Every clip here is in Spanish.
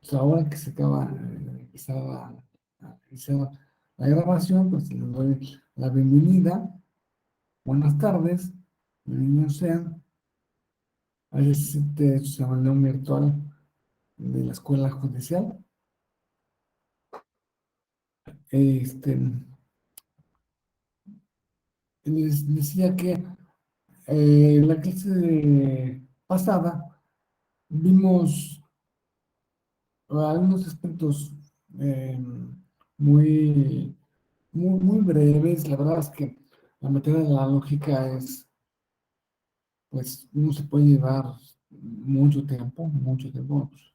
Pues ahora que se acaba, empezaba a iniciar la grabación, pues les doy la bienvenida. Buenas tardes, bienvenidos sean a este salón virtual de la Escuela Judicial. Este, les decía que la clase pasada vimos algunos aspectos eh, muy, muy breves. La verdad es que la materia de la lógica es, pues, no se puede llevar mucho tiempo,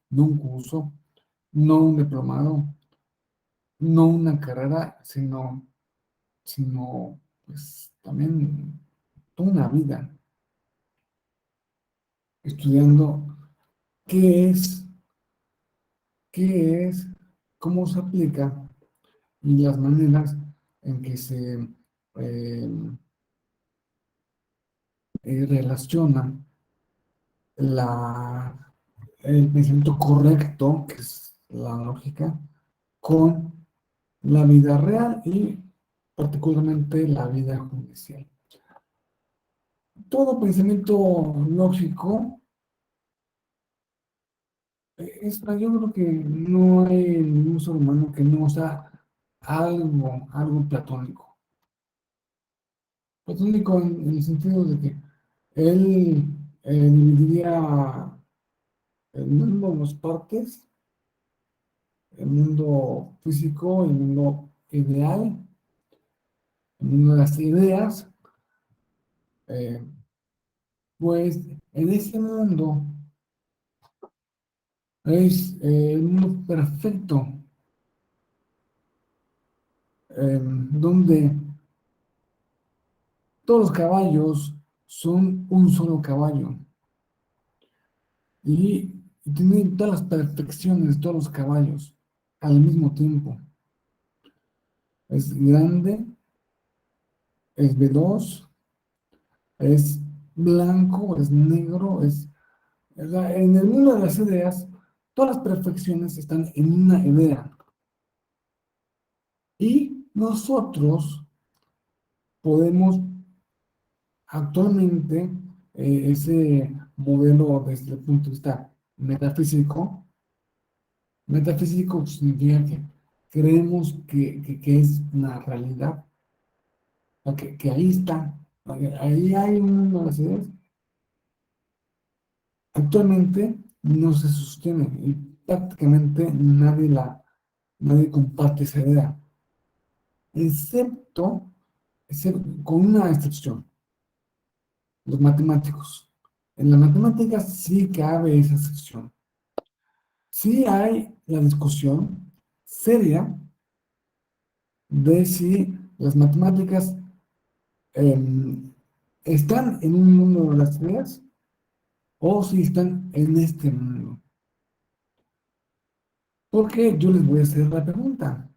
no un curso, no un diplomado, no una carrera, sino pues también toda una vida estudiando qué es, qué es, cómo se aplica y las maneras en que se eh, relaciona el pensamiento correcto, que es la lógica, con la vida real y particularmente la vida judicial. Todo pensamiento lógico yo creo que no hay ningún ser humano que no sea algo platónico. Platónico en el sentido de que él dividiría el mundo en dos partes, el mundo físico, el mundo ideal, el mundo de las ideas. eh, pues en ese mundo es el mundo perfecto, donde todos los caballos son un solo caballo y tienen todas las perfecciones de todos los caballos al mismo tiempo. Es grande, es veloz, es blanco, es negro, en el mundo de las ideas, todas las perfecciones están en una idea. Y nosotros podemos actualmente, ese modelo desde el punto de vista metafísico, metafísico significa que creemos que es una realidad, que ahí está, ahí hay un mundo de las ideas. Actualmente no se sostiene y prácticamente nadie comparte esa idea, excepto, con una excepción, los matemáticos. En las matemáticas sí cabe esa excepción. Sí hay la discusión seria de si las matemáticas em, están en un mundo de las ideas o si están en este mundo. Porque yo les voy a hacer la pregunta.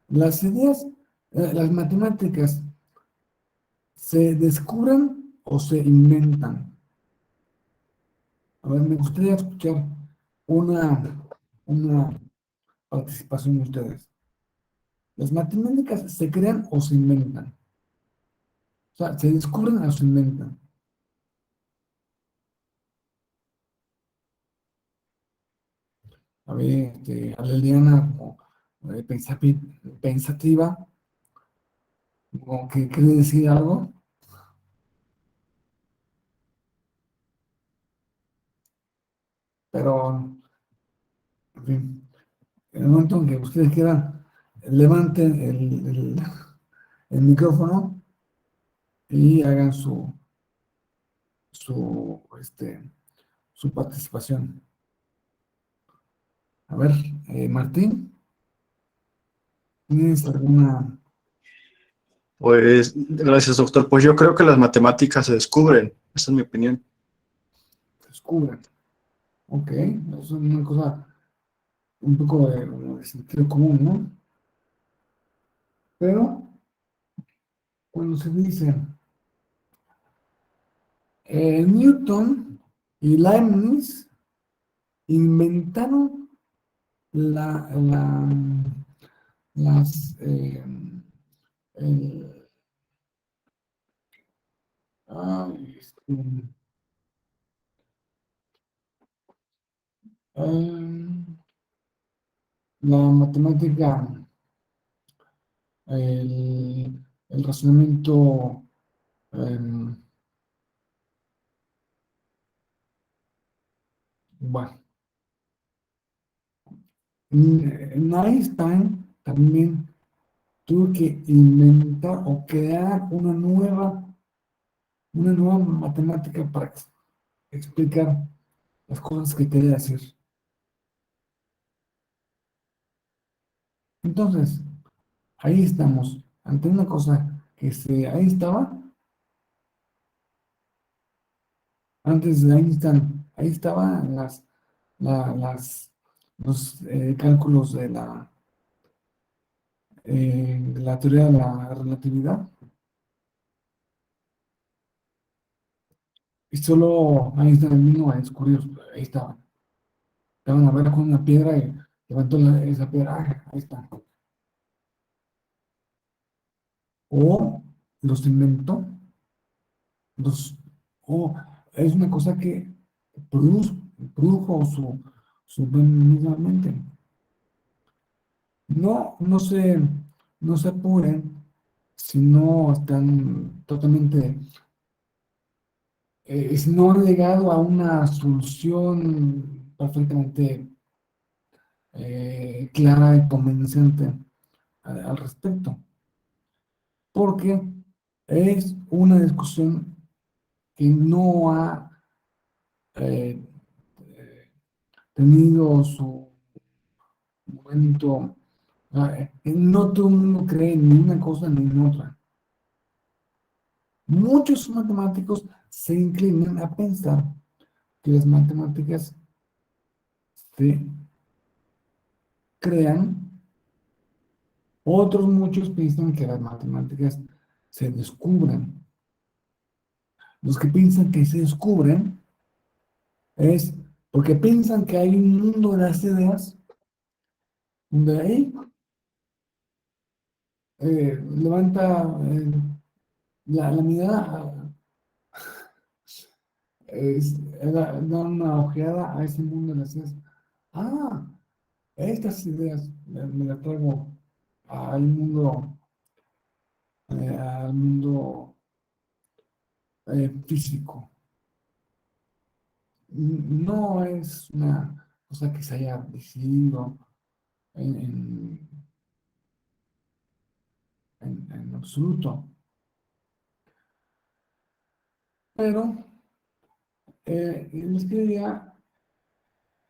¿Las ideas, las matemáticas, se descubren o se inventan? A ver, me gustaría escuchar una participación de ustedes. ¿Las matemáticas se crean o se inventan? O sea, ¿se descubren o se inventan? A ver, a Liliana como pensativa, como que quiere decir algo, pero, en fin, en el momento en que ustedes quieran, levanten el micrófono y hagan su, este, su participación. A ver, Martín, ¿tienes alguna Pues gracias, doctor. Pues yo creo que las matemáticas se descubren. Esa es mi opinión. descubren? Ok, eso es una cosa un poco de sentido común, ¿no? Pero cuando se dice Newton y Leibniz inventaron la, la, las, el- ay, em, la matemática, el razonamiento, em, bueno, Einstein también tuvo que inventar o crear una nueva matemática para explicar las cosas que quería decir. Entonces, ahí estamos, ante una cosa ahí estaba, antes de Einstein, ahí estaban los cálculos de la teoría de la relatividad, y solo Einstein vino a descubrir, ahí estaban a ver con una piedra y levantó esa piedra, ahí está. O los inventó, los, o es una cosa que produjo, produjo su misma mente. No se apuren si no están totalmente, si no han llegado a una solución perfectamente clara y convincente al respecto, porque es una discusión que no ha eh, tenido su momento. No todo el mundo cree ni una cosa ni en otra. Muchos matemáticos se inclinan a pensar que las matemáticas se crean, otros muchos piensan que las matemáticas se descubren. Los que piensan que se descubren es porque piensan que hay un mundo de las ideas donde ahí levanta la mirada, da una ojeada a ese mundo de las ideas. Ah, estas ideas me las traigo al mundo, físico. No es una cosa que se haya decidido en, en- en absoluto, pero les quería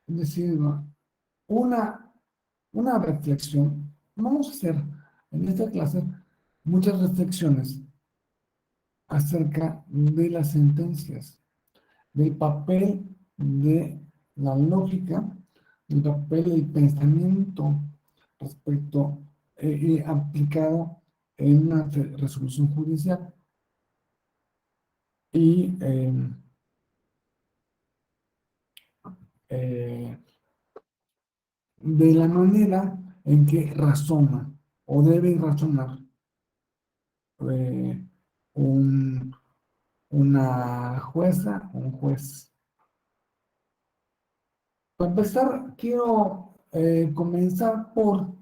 decir, ¿no? una, una reflexión. Vamos a hacer en esta clase muchas reflexiones acerca de las sentencias, del papel de la lógica, del papel del pensamiento respecto aplicado en una resolución judicial y eh, de la manera en que razona o debe razonar eh, un- una jueza o un juez. Para empezar, quiero comenzar por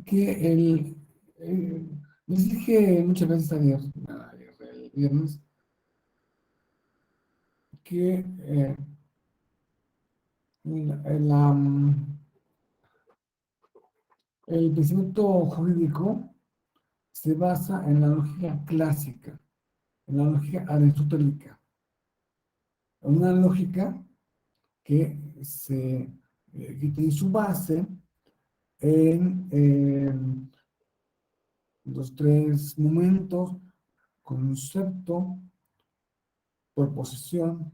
que les dije muchas veces el viernes, que el pensamiento jurídico se basa en la lógica clásica, en la lógica aristotélica, una lógica que, que tiene su base en los tres momentos: concepto, proposición,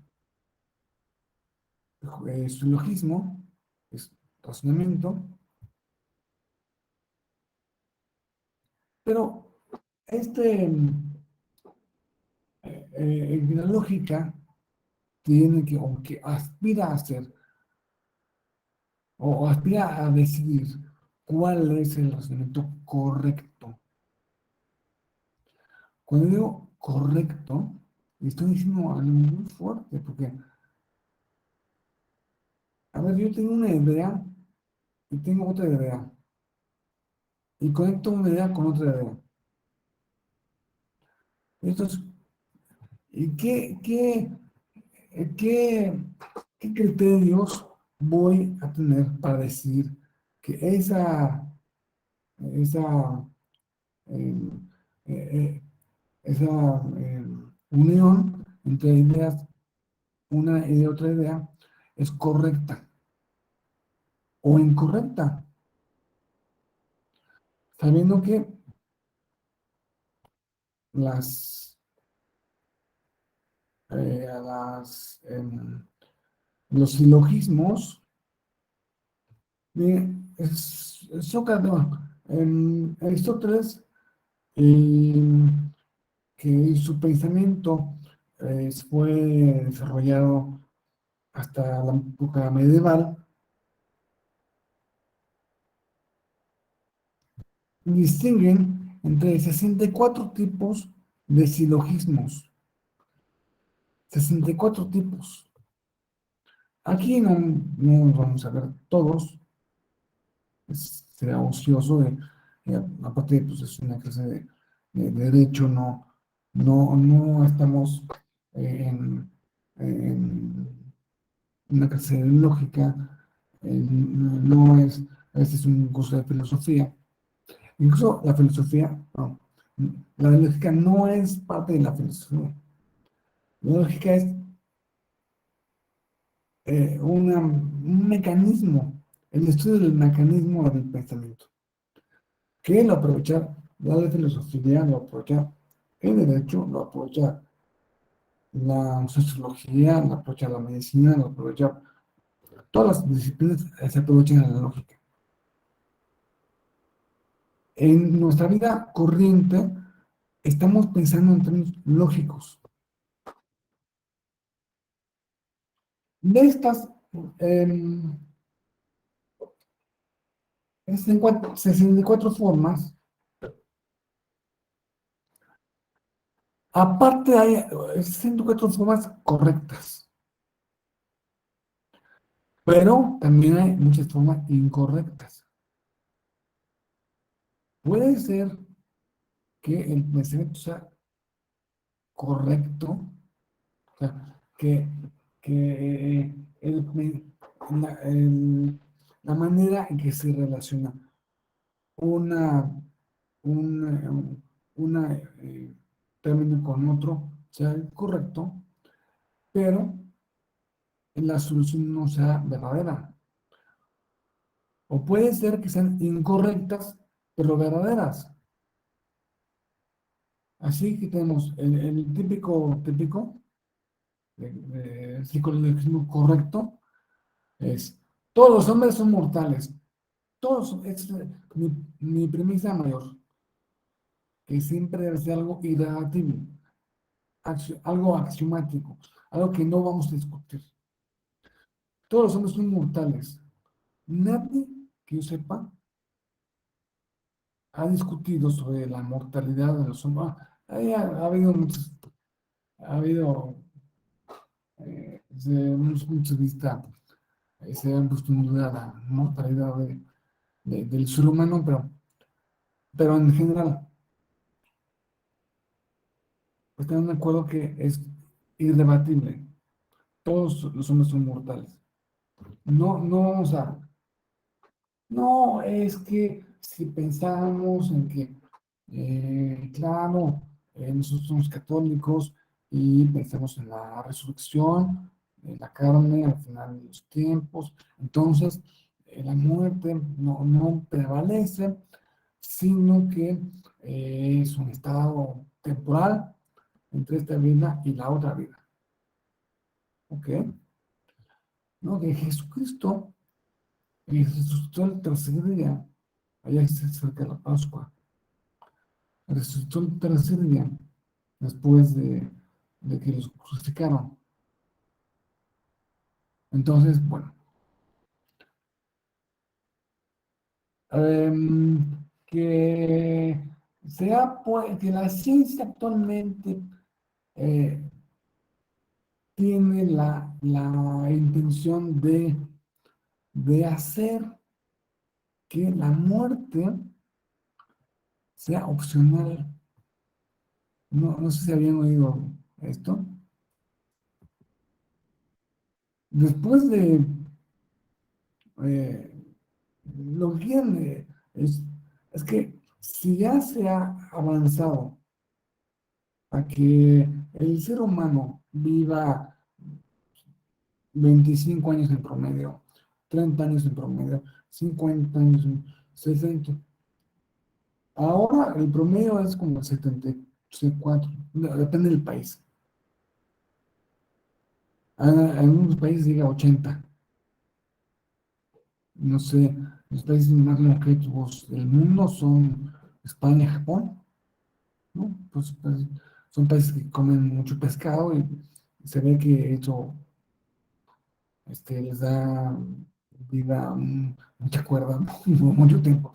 silogismo, es razonamiento, pero la lógica tiene que, aunque aspira a ser o aspira a decidir cuál es el razonamiento correcto. Cuando digo correcto, estoy diciendo algo muy fuerte, porque, a ver, yo tengo una idea y tengo otra idea, y conecto una idea con otra idea. Entonces, ¿y qué, qué criterios voy a tener para decidir que esa, eh, eh, esa unión entre ideas, una y otra idea, es correcta o incorrecta? Sabiendo que las, los silogismos, Sócrates, Aristóteles, eh, que su pensamiento fue desarrollado hasta la época medieval, distinguen entre 64 tipos de silogismos. 64 tipos. Aquí no vamos a ver todos, será ocioso, aparte pues es una clase de derecho, no estamos en una clase de lógica, no es, a veces es un curso de filosofía. Incluso la filosofía, no, la lógica no es parte de la filosofía. La lógica es un mecanismo, el estudio del mecanismo del pensamiento, que lo aprovecha la filosofía, lo aprovecha el derecho, lo aprovecha la sociología, lo aprovecha la medicina, lo aprovecha todas las disciplinas, se aprovechan de la lógica. En nuestra vida corriente estamos pensando en términos lógicos. De estas 64 formas, aparte hay 64 formas correctas, pero también hay muchas formas incorrectas. Puede ser que el pensamiento sea correcto, o sea, que la, la manera en que se relaciona una, una término con otro sea correcto, pero la solución no sea verdadera. O puede ser que sean incorrectas, pero verdaderas. Así que tenemos el típico psicologismo correcto, es todos los hombres son mortales. Todos, es mi premisa mayor, que siempre debe ser algo irrebatible, algo axiomático, algo que no vamos a discutir. Todos los hombres son mortales. Nadie que yo sepa ha discutido sobre la mortalidad de los hombres. Ha habido muchos, ha habido, desde muchos puntos de vista, se han puesto en duda la mortalidad del ser humano, pero en general, están de acuerdo que es irrebatible. Todos los hombres son mortales. O sea, no es que si pensamos en que, claro, nosotros somos católicos y pensamos en la resurrección, en la carne al final de los tiempos, entonces la muerte no prevalece, sino que es un estado temporal entre esta vida y la otra vida. ¿Ok? ¿No? Que Jesucristo resucitó el tercer día, allá se acerca la Pascua, resucitó el tercer día después de que los crucificaron. Entonces, bueno, que que la ciencia actualmente eh, tiene la intención de hacer que la muerte sea opcional. No sé si habían oído esto. Después de eh, lo que quieren es que si ya se ha avanzado a que el ser humano viva 25 años en promedio, 30 años en promedio, 50 años, 60. Ahora el promedio es como 74, depende del país. En unos países llega a 80. No sé, los países más longevos del mundo son España, Japón, ¿no? Pues, son países que comen mucho pescado y se ve que eso les da vida, mucha cuerda, ¿no? Mucho tiempo.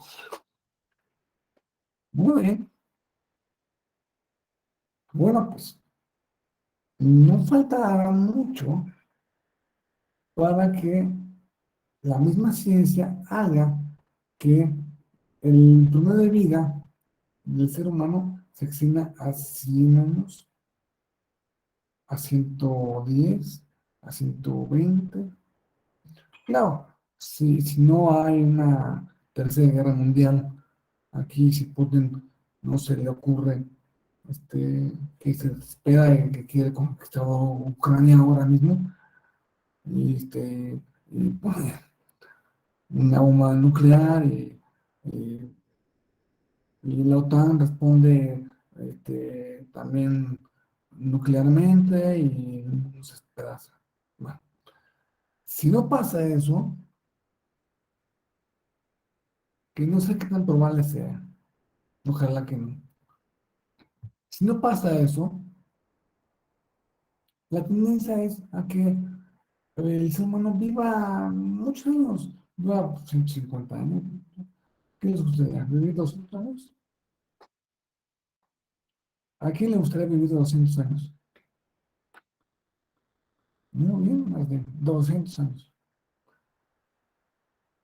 Muy bien. Bueno, pues no falta mucho para que la misma ciencia haga que el promedio de vida del ser humano se extienda a 100 años, a 110, a 120. Claro, si no hay una tercera guerra mundial, aquí si Putin no se le ocurre que se espera y que quiere conquistar Ucrania ahora mismo, y, y pone una bomba nuclear y- y la OTAN responde también nuclearmente y nos despedaza. Bueno, si no pasa eso, que no sé qué tan probable sea, ojalá que no. Si no pasa eso, la tendencia es a que el ser humano viva muchos años, viva 150 años. ¿Qué les gustaría? ¿Vivir 200 años? ¿A quién le gustaría vivir 200 años? Muy bien, más de 200 años.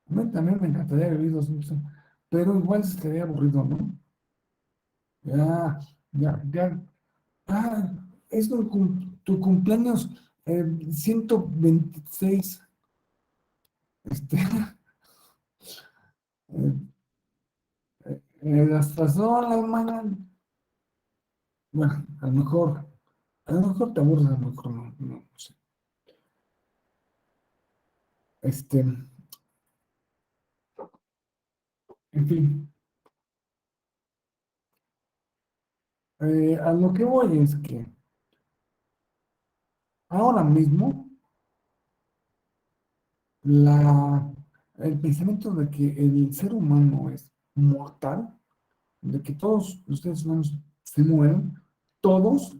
A mí también me encantaría vivir 200 años, pero igual estaría aburrido, ¿no? Ya, ya. Ah, es tu cumpleaños 126. Este, eh, las personas, hermana. Bueno, a lo mejor te aburres, a lo mejor no sé. Este, en fin, a lo que voy es que ahora mismo la, el pensamiento de que el ser humano es mortal, de que todos los seres humanos se mueren, todos,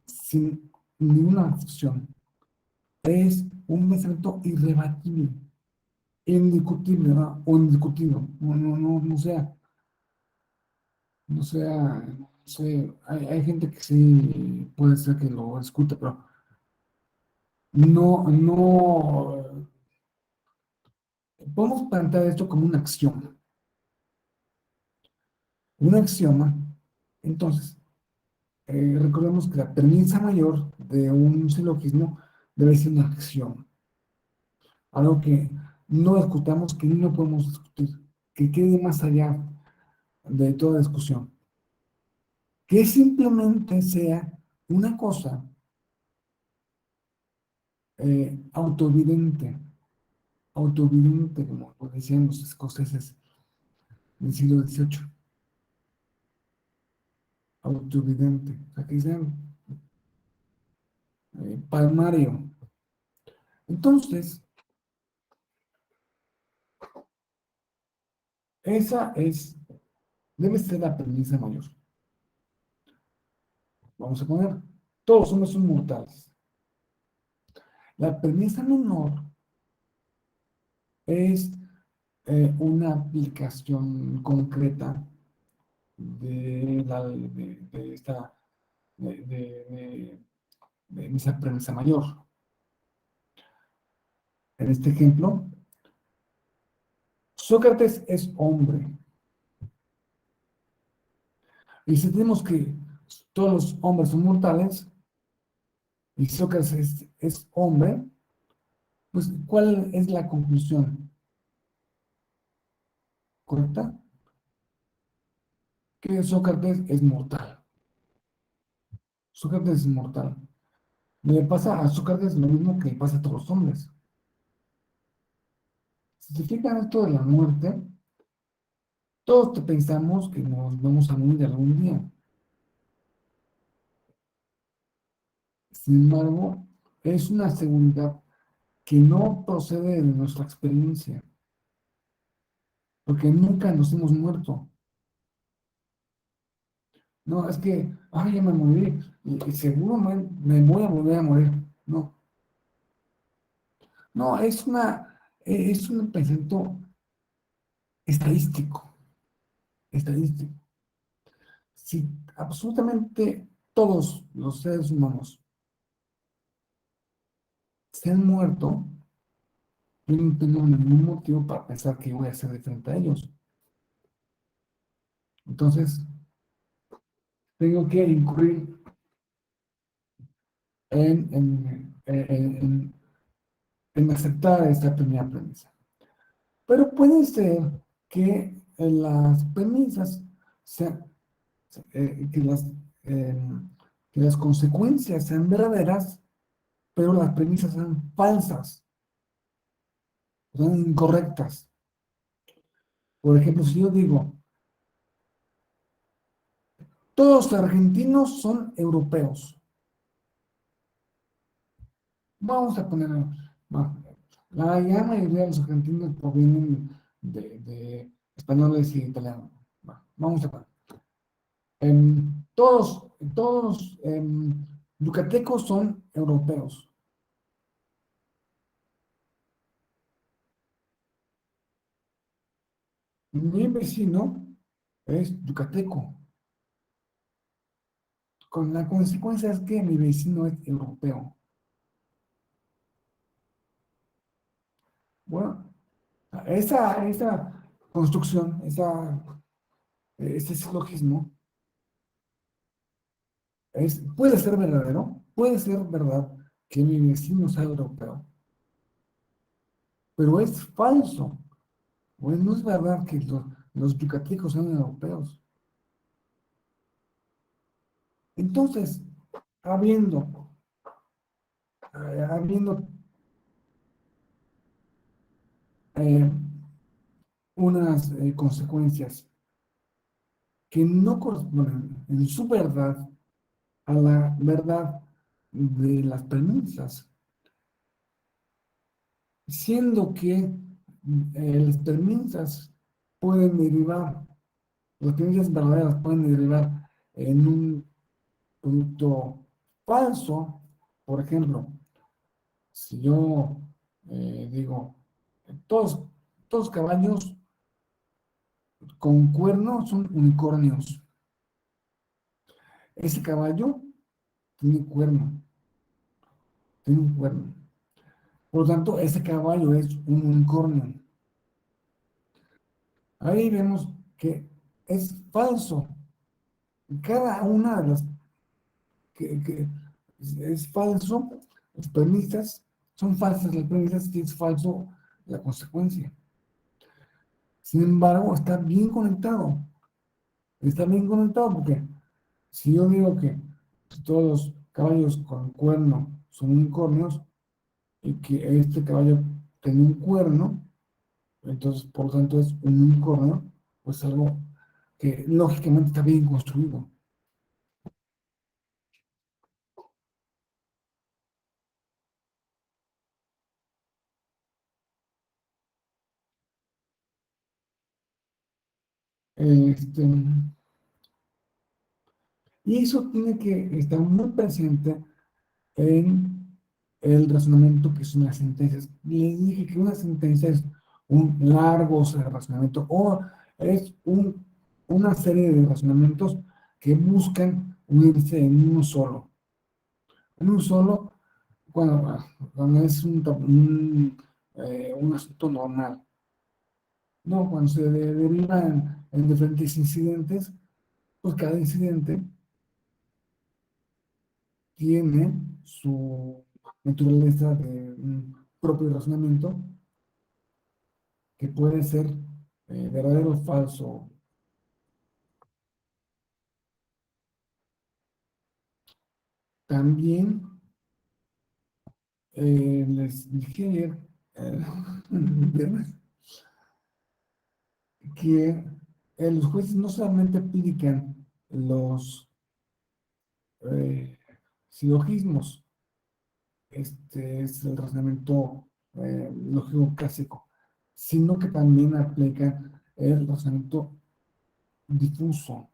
sin ninguna excepción, es un pensamiento irrebatible, indiscutible, ¿verdad? O indiscutible, no sé, hay gente que sí puede ser que lo discute, pero no, podemos plantear esto como un axioma. Entonces, recordemos que la premisa mayor de un silogismo debe ser una axioma, algo que no discutamos, que no podemos discutir, que quede más allá de toda discusión, que simplemente sea una cosa autoevidente, como lo decían los escoceses del siglo XVIII, autoevidente, o sea, que sean palmario. Entonces, esa debe ser la premisa mayor. Vamos a poner, todos somos mortales. La premisa menor es una aplicación concreta de esta, de esa premisa mayor. En este ejemplo, Sócrates es hombre. Y si tenemos que todos los hombres son mortales, y Sócrates es hombre, pues ¿cuál es la conclusión correcta? Que Sócrates es mortal. Sócrates es mortal. Le pasa a Sócrates lo mismo que le pasa a todos los hombres. Si se fijan esto de la muerte, todos pensamos que nos vamos a morir algún día. Sin embargo, es una seguridad que no procede de nuestra experiencia, porque nunca nos hemos muerto. No, es que, ay, ya me morí, y seguro me voy a volver a morir. No, no, es un pensamiento estadístico, estadístico. Si absolutamente todos los seres humanos se han muerto, yo no tengo ningún motivo para pensar que voy a hacer diferente a ellos. Entonces, tengo que incurrir en aceptar esta primera premisa. Pero puede ser que las premisas sean, que eh, que las consecuencias sean verdaderas, pero las premisas sean falsas, son incorrectas. Por ejemplo, si yo digo, todos los argentinos son europeos, vamos a poner, la gran mayoría de los argentinos provienen de españoles y italianos. Vamos a poner. Todos yucatecos son europeos. Mi vecino es yucateco, con la consecuencia es que mi vecino es europeo. Bueno, esa construcción, ese silogismo, puede ser verdadero, puede ser verdad que mi vecino sea europeo, pero es falso. Bueno, no es verdad que los yucatecos sean europeos. Entonces, habiendo, habiendo eh, unas consecuencias que no corresponden en su verdad a la verdad de las premisas, siendo que las premisas pueden derivar, las premisas verdaderas pueden derivar en un producto falso. Por ejemplo, si yo digo, todos, todos caballos con cuernos son unicornios. Ese caballo tiene cuerno, tiene un cuerno. Por lo tanto, ese caballo es un unicornio. Ahí vemos que es falso. Cada una de las que es falso, las premisas son falsas, las premisas y es falso la consecuencia. Sin embargo, está bien conectado. Está bien conectado porque si yo digo que todos los caballos con cuerno son unicornios y que este caballo tiene un cuerno, entonces por lo tanto es un unicornio, pues algo que lógicamente está bien construido. Este, y eso tiene que estar muy presente en el razonamiento que son las sentencias. Les dije que una sentencia es un largo razonamiento o es una serie de razonamientos que buscan unirse en uno solo. En un solo, cuando es un asunto normal. No, cuando se deriva en diferentes incidentes, pues cada incidente tiene su naturaleza de un propio razonamiento que puede ser verdadero o falso. También les dije ayer, viernes, que los jueces no solamente aplican los silogismos, este es el razonamiento lógico clásico, sino que también aplican el razonamiento difuso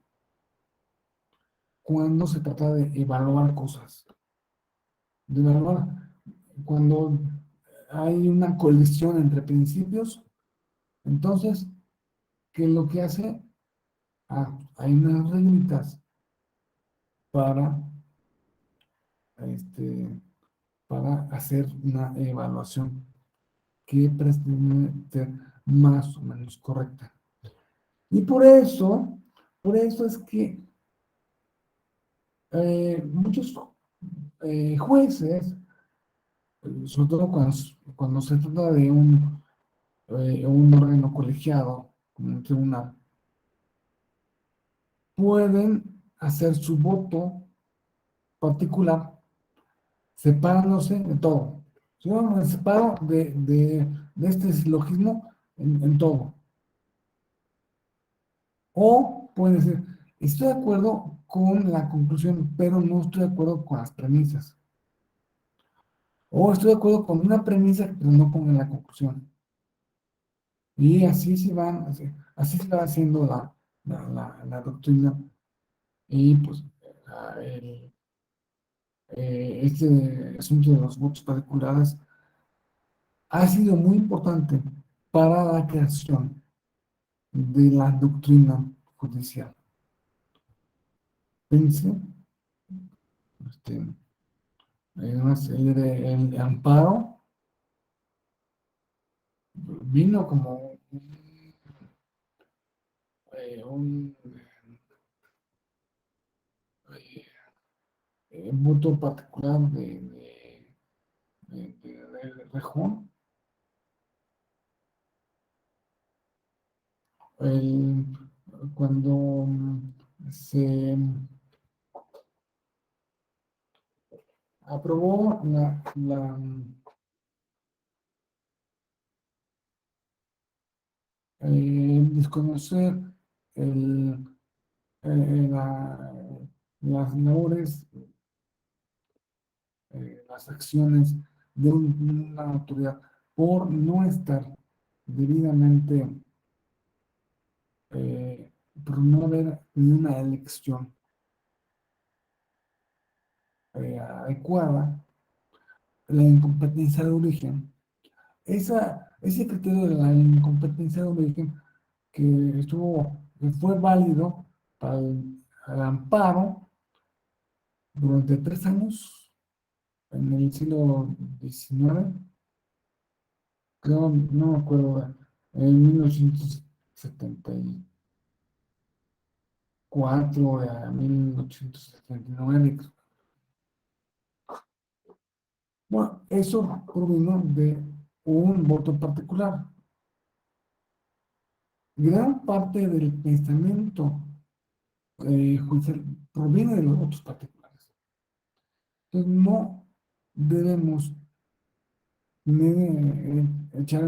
cuando se trata de evaluar cosas, de evaluar cuando hay una colisión entre principios, entonces, ¿qué es lo que hace? Hay unas reglitas para, este, para hacer una evaluación que pretende ser más o menos correcta. Y por eso es que muchos jueces, sobre todo cuando se trata de un órgano colegiado, como un tribunal, pueden hacer su voto particular separándose de todo. Yo me separo de este silogismo en todo. O pueden decir, estoy de acuerdo con la conclusión, pero no estoy de acuerdo con las premisas. O estoy de acuerdo con una premisa, pero no con la conclusión. Y así se va haciendo la doctrina. Y pues este asunto de los votos particulares ha sido muy importante para la creación de la doctrina judicial. Pense, este, además, el amparo vino como un voto particular de Rejón. El, cuando se aprobó desconocer el, eh, la- las labores, las acciones de una autoridad por no estar debidamente, eh, por no haber ni una elección adecuada, la incompetencia de origen. Ese criterio de la incompetencia de origen que fue válido para el amparo durante 3 años en el siglo XIX, creo, no me acuerdo, en 1974 a 1979. Bueno, eso provino de un voto particular. Gran parte del pensamiento judicial proviene de los votos particulares. Entonces, no debemos echar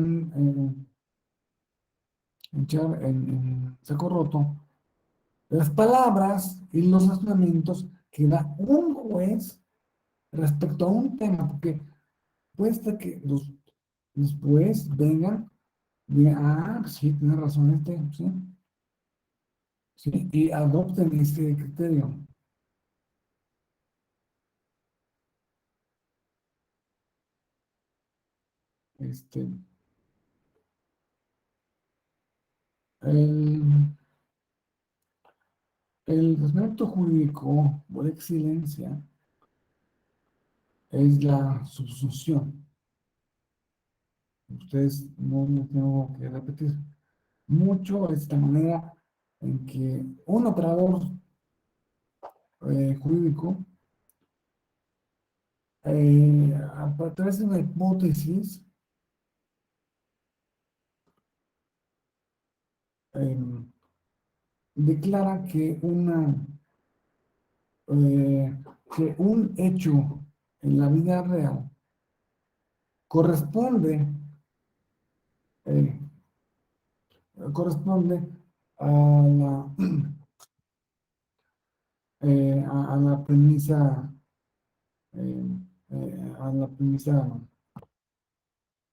en saco roto las palabras y los razonamientos que da un juez respecto a un tema, porque puede ser que los jueces vengan y digan, pues sí, tiene razón sí, sí, y adopten ese criterio. Este, El, el razonamiento jurídico por excelencia es la subsunción. Ustedes no me tengo que repetir mucho esta manera en que un operador jurídico, a través de una hipótesis, eh, declara eh, que un hecho en la vida real corresponde, eh, corresponde a la, a la premisa, eh, a la premisa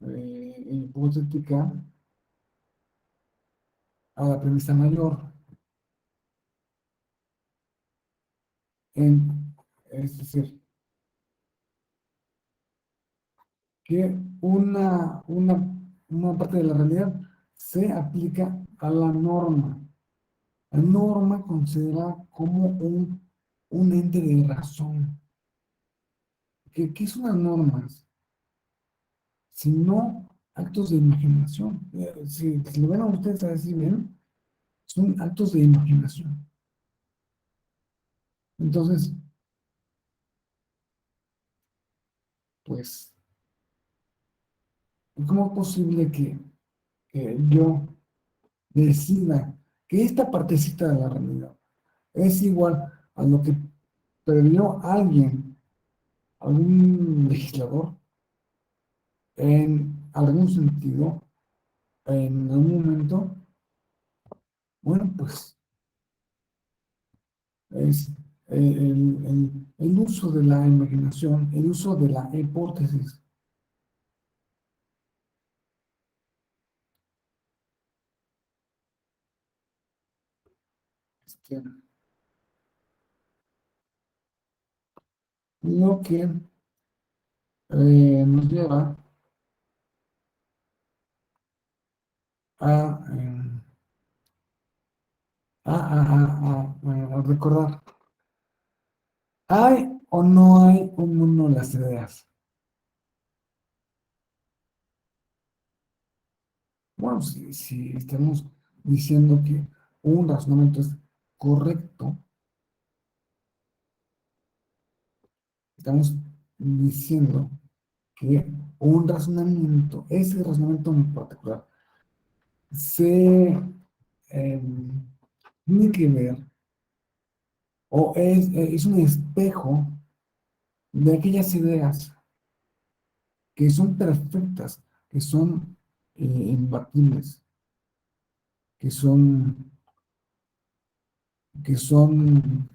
hipotética, a la premisa mayor. Es decir, que una parte de la realidad se aplica a la norma. La norma considera como un ente de razón. ¿Qué son las normas? Sino actos de imaginación. Si lo ven a ustedes a decir bien, son actos de imaginación. Entonces, pues, ¿cómo es posible que yo decida que esta partecita de la realidad es igual a lo que previó alguien, algún legislador, en algún sentido, en algún momento? Bueno, pues es el uso de la imaginación, el uso de la hipótesis. Este, lo que nos lleva a, a recordar, ¿hay o no hay un mundo en las ideas? Bueno, si estamos diciendo que un razonamiento es correcto, estamos diciendo que un razonamiento, ese razonamiento en particular, se tiene que ver o es un espejo de aquellas ideas que son perfectas, que son imbatibles, que son, que son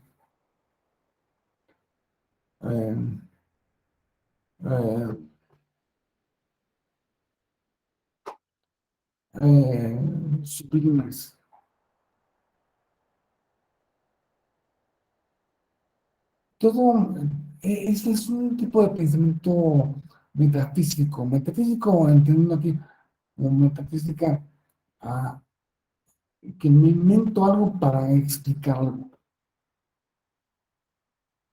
eh, eh, sublimes. Todo, ese es un tipo de pensamiento metafísico, metafísico entendiendo aquí como metafísica, ah, que me invento algo para explicar algo,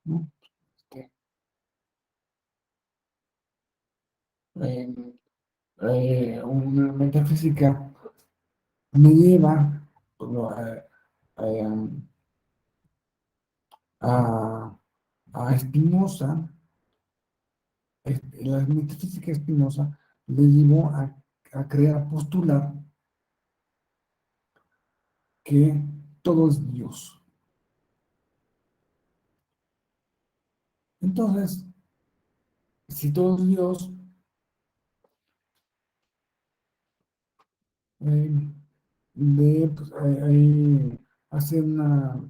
¿no? Este, eh, una metafísica me lleva bueno, a, a Spinoza, la metafísica Spinoza le llevó a crear, a postular que todo es Dios. Entonces, si todo es Dios, eh, pues, hace una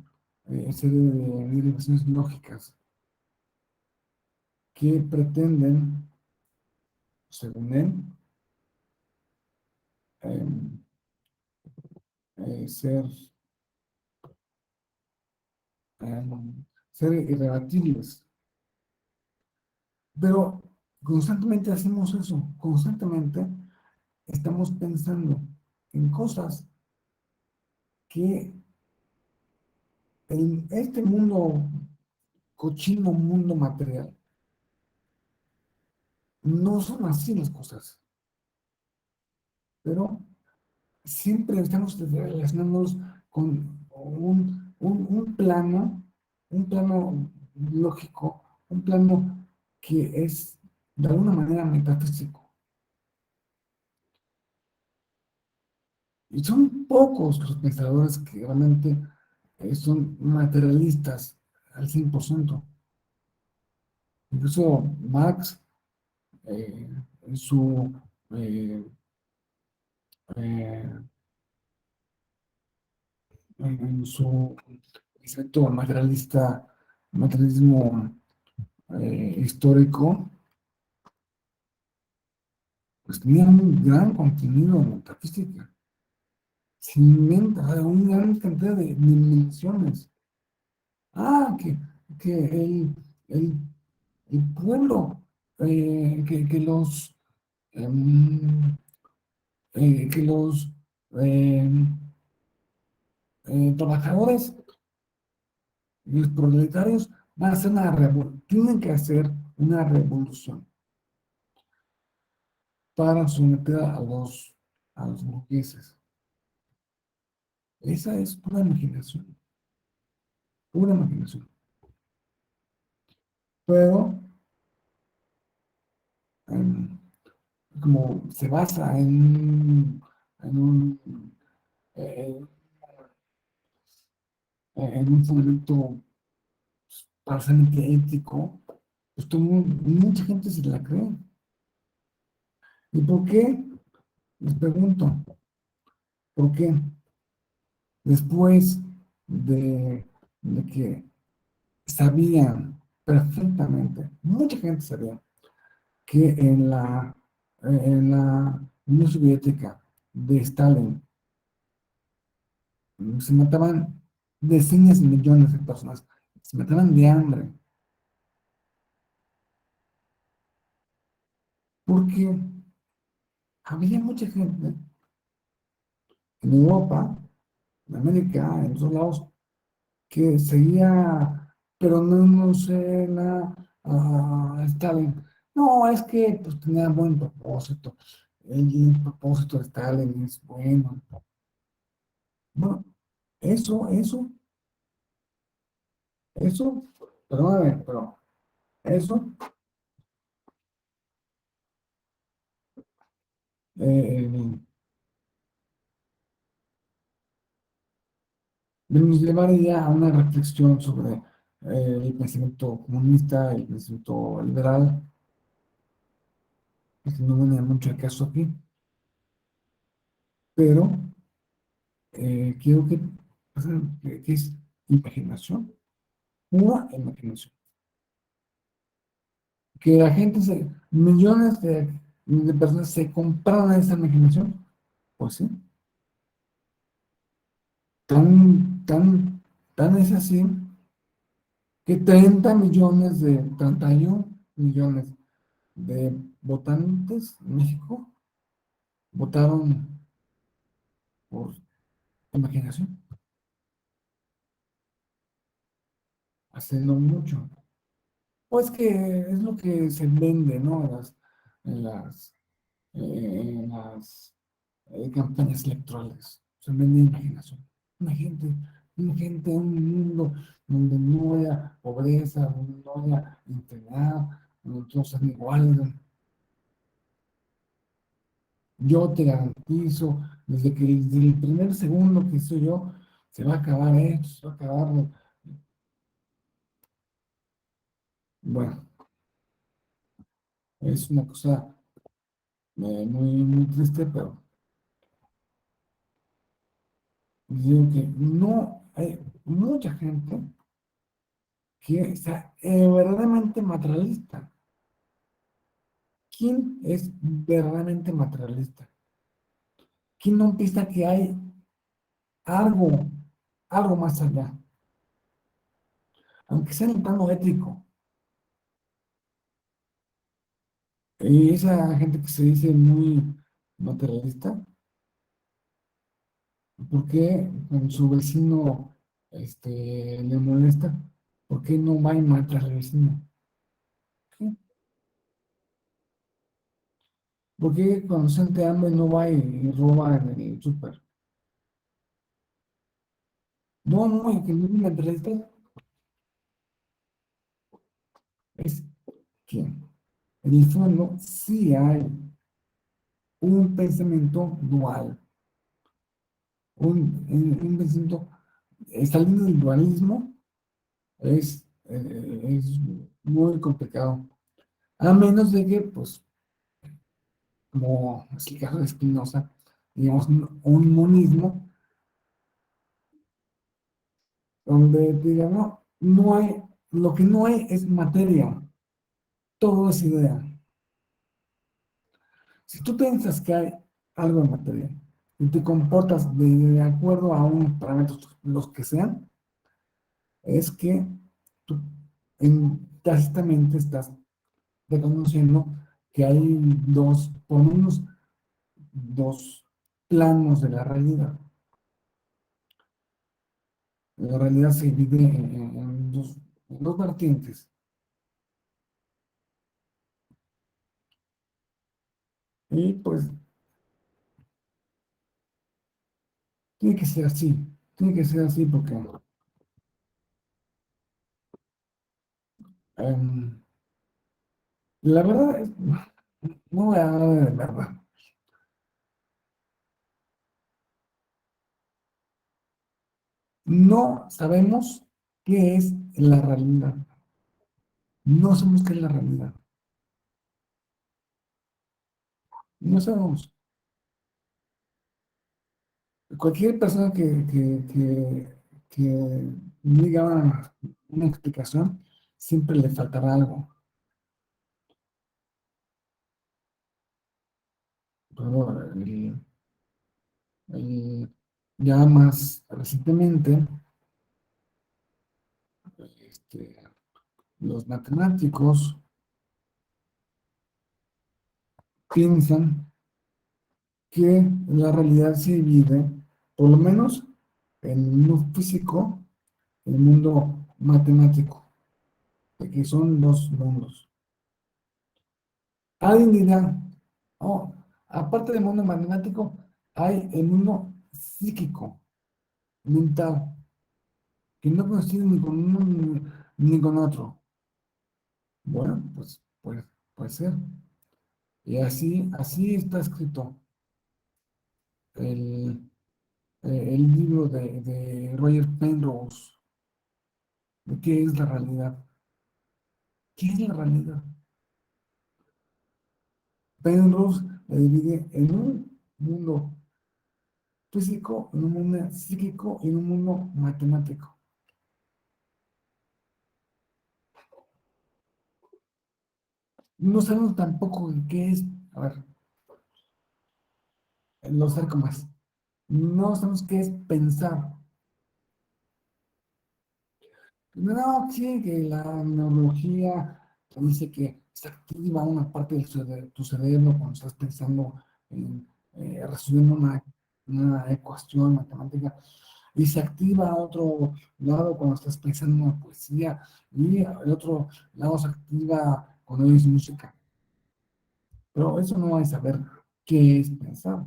serie de derivaciones lógicas que pretenden, según él, eh, ser, eh, ser irrebatibles. Pero constantemente hacemos eso, constantemente estamos pensando en cosas que en este mundo, cochino mundo material, no son así las cosas, pero siempre estamos relacionándonos con un plano lógico, un plano que es de alguna manera metafísico. Y son pocos los pensadores que realmente son materialistas al 100%. Incluso Marx, eh, en su eh, eh, en su concepto materialista, materialismo histórico, pues tenía un gran contenido en metafísica, se inventa una gran cantidad de dimensiones. Ah, que el, el pueblo, em, que los em, trabajadores, los proletarios van a hacer una revolución, tienen que hacer una revolución para someter a los burgueses. Esa es pura imaginación, pura imaginación. Pero em, como se basa un, eh, en un fundamento parcialmente ético, pues mucha gente se la cree. ¿Y por qué? Les pregunto, ¿por qué? Después de que sabían perfectamente, mucha gente sabía, que en la Unión Soviética de Stalin se mataban decenas de millones de personas, se mataban de hambre, porque había mucha gente en Europa, en América, en todos lados, que seguía, pero no sé, Stalin. No, es que pues, tenía buen propósito. El propósito de Stalin es bueno. Bueno, eso, eso, perdóname, pero eso, eh, nos llevaría a una reflexión sobre el pensamiento comunista, el pensamiento liberal, que no viene mucho al caso aquí, pero quiero o sea, que es imaginación, pura imaginación. Que la gente, millones de personas se compraron esa imaginación, pues sí, tan es así que 31 millones de votantes en México votaron por imaginación, haciendo mucho. Pues que es lo que se vende, ¿no? En las, en las campañas electorales. Se vende imaginación. Una gente, un mundo donde no haya pobreza, donde no haya enfermedad, donde todos sean iguales. Yo te garantizo, desde el primer segundo que soy yo, se va a acabar esto, se va a acabar. Bueno, es una cosa muy triste, pero digo que no hay mucha gente que sea verdaderamente materialista. ¿Quién es verdaderamente materialista? ¿Quién no piensa que hay algo, algo más allá? Aunque sea en el plano ético. Y esa gente que se dice muy materialista, ¿Por qué con su vecino le molesta? ¿Por qué no va y mata al vecino? ¿Sí? ¿Por qué cuando siente hambre no va y roba en el súper? No, no, el que no me entrevista es que en el fondo sí hay un pensamiento dual, un pensamiento, saliendo del dualismo es muy complicado, a menos de que, pues, como es el caso de Spinoza, digamos, un monismo donde diga, no, no hay, lo que no hay es materia, todo es idea. Si tú piensas que hay algo en materia y te comportas de acuerdo a unos parámetros, los que sean, es que tú tácitamente estás reconociendo que hay dos, por lo menos dos planos de la realidad. La realidad se divide en dos vertientes. Y pues tiene que ser así. Tiene que ser así porque em, la verdad es, no voy a hablar de verdad. No sabemos qué es la realidad. No sabemos qué es la realidad. No sabemos. Cualquier persona que diga una explicación, siempre le faltará algo. Pero ya más recientemente, este, los matemáticos piensan que la realidad se divide, por lo menos en el mundo físico, el mundo matemático, de que son dos mundos. Alguien dirá, oh, aparte del mundo matemático, hay el mundo psíquico, mental, que no coincide ni con uno ni con otro. Bueno, pues puede ser. Y así está escrito el, el libro de Roger Penrose, de qué es la realidad. ¿Qué es la realidad? Penrose la divide en un mundo físico, en un mundo psíquico y en un mundo matemático. No sabemos tampoco qué es, a ver, los más. No sabemos qué es pensar. No, sí, que la neurología dice que se activa una parte de tu cerebro cuando estás pensando en resolviendo una ecuación matemática y se activa otro lado cuando estás pensando en una poesía y el otro lado se activa cuando oyes música. Pero eso no es saber qué es pensar.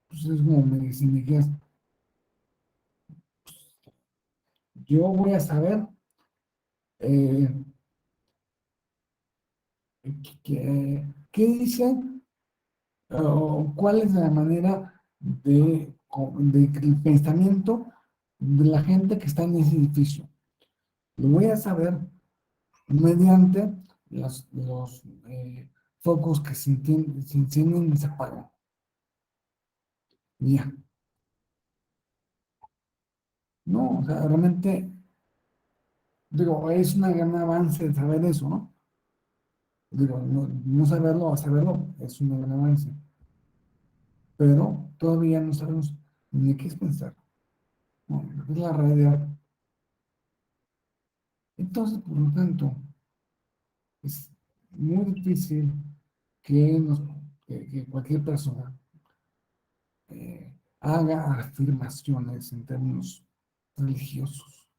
Pues es como si me dijeras, yo voy a saber eh, qué dicen o cuál es la manera de que el pensamiento de la gente que está en ese edificio. Lo voy a saber mediante los focos que se encienden y se apagan. Ya, no, o sea, realmente, digo, es un gran avance saber eso, ¿no? Digo, no saberlo a saberlo es un gran avance, pero todavía no sabemos ni qué es pensar, no, es la realidad. Entonces, por lo tanto, es muy difícil que, que cualquier persona eh, haga afirmaciones en términos religiosos,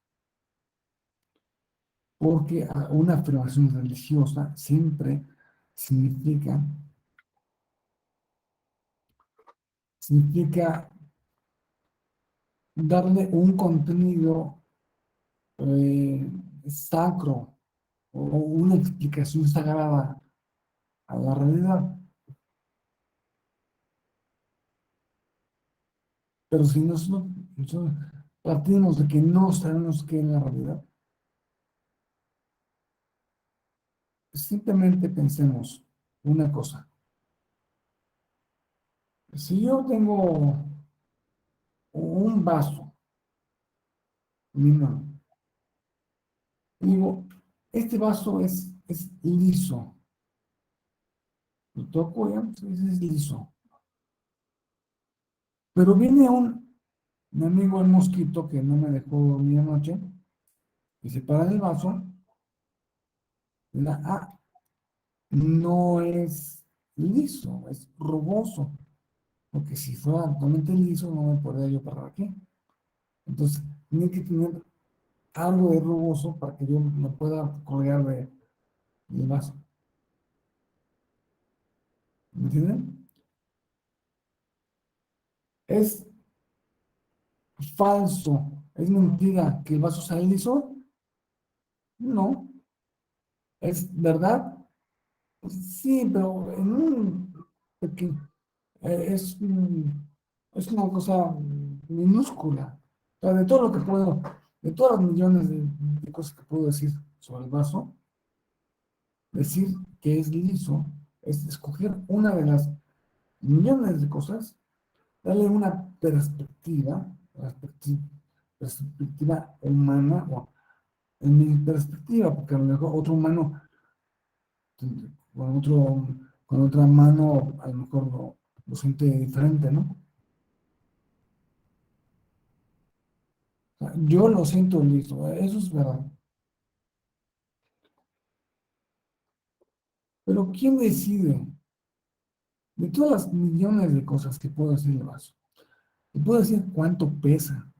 porque una afirmación religiosa siempre significa, significa darle un contenido eh, sacro o una explicación sagrada a la realidad. Pero si nosotros partimos de que no sabemos qué es la realidad, simplemente pensemos una cosa. Si yo tengo un vaso, mi mano, digo, este vaso es liso. Lo toco ya, pues, es liso. Pero viene mi amigo el mosquito que no me dejó dormir anoche y se para el vaso. No es liso, es rugoso. Porque si fuera totalmente liso, no me podría yo parar aquí. Entonces, tiene que tener algo de rugoso para que yo me pueda colgar del vaso. ¿Me entienden? Es falso, es mentira que el vaso sea liso. No, es verdad. Sí, pero en un pequeño, es, es una cosa minúscula. O sea, de todo lo que puedo, de todas las millones de cosas que puedo decir sobre el vaso, decir que es liso es escoger una de las millones de cosas, darle una perspectiva humana, o en mi perspectiva, porque a lo mejor otro humano con otro, con otra mano a lo mejor lo siente diferente, ¿no? O sea, yo lo siento liso, eso es verdad. Pero ¿quién decide de todas las millones de cosas que puedo decir el vaso? Te puedo decir cuánto pesa,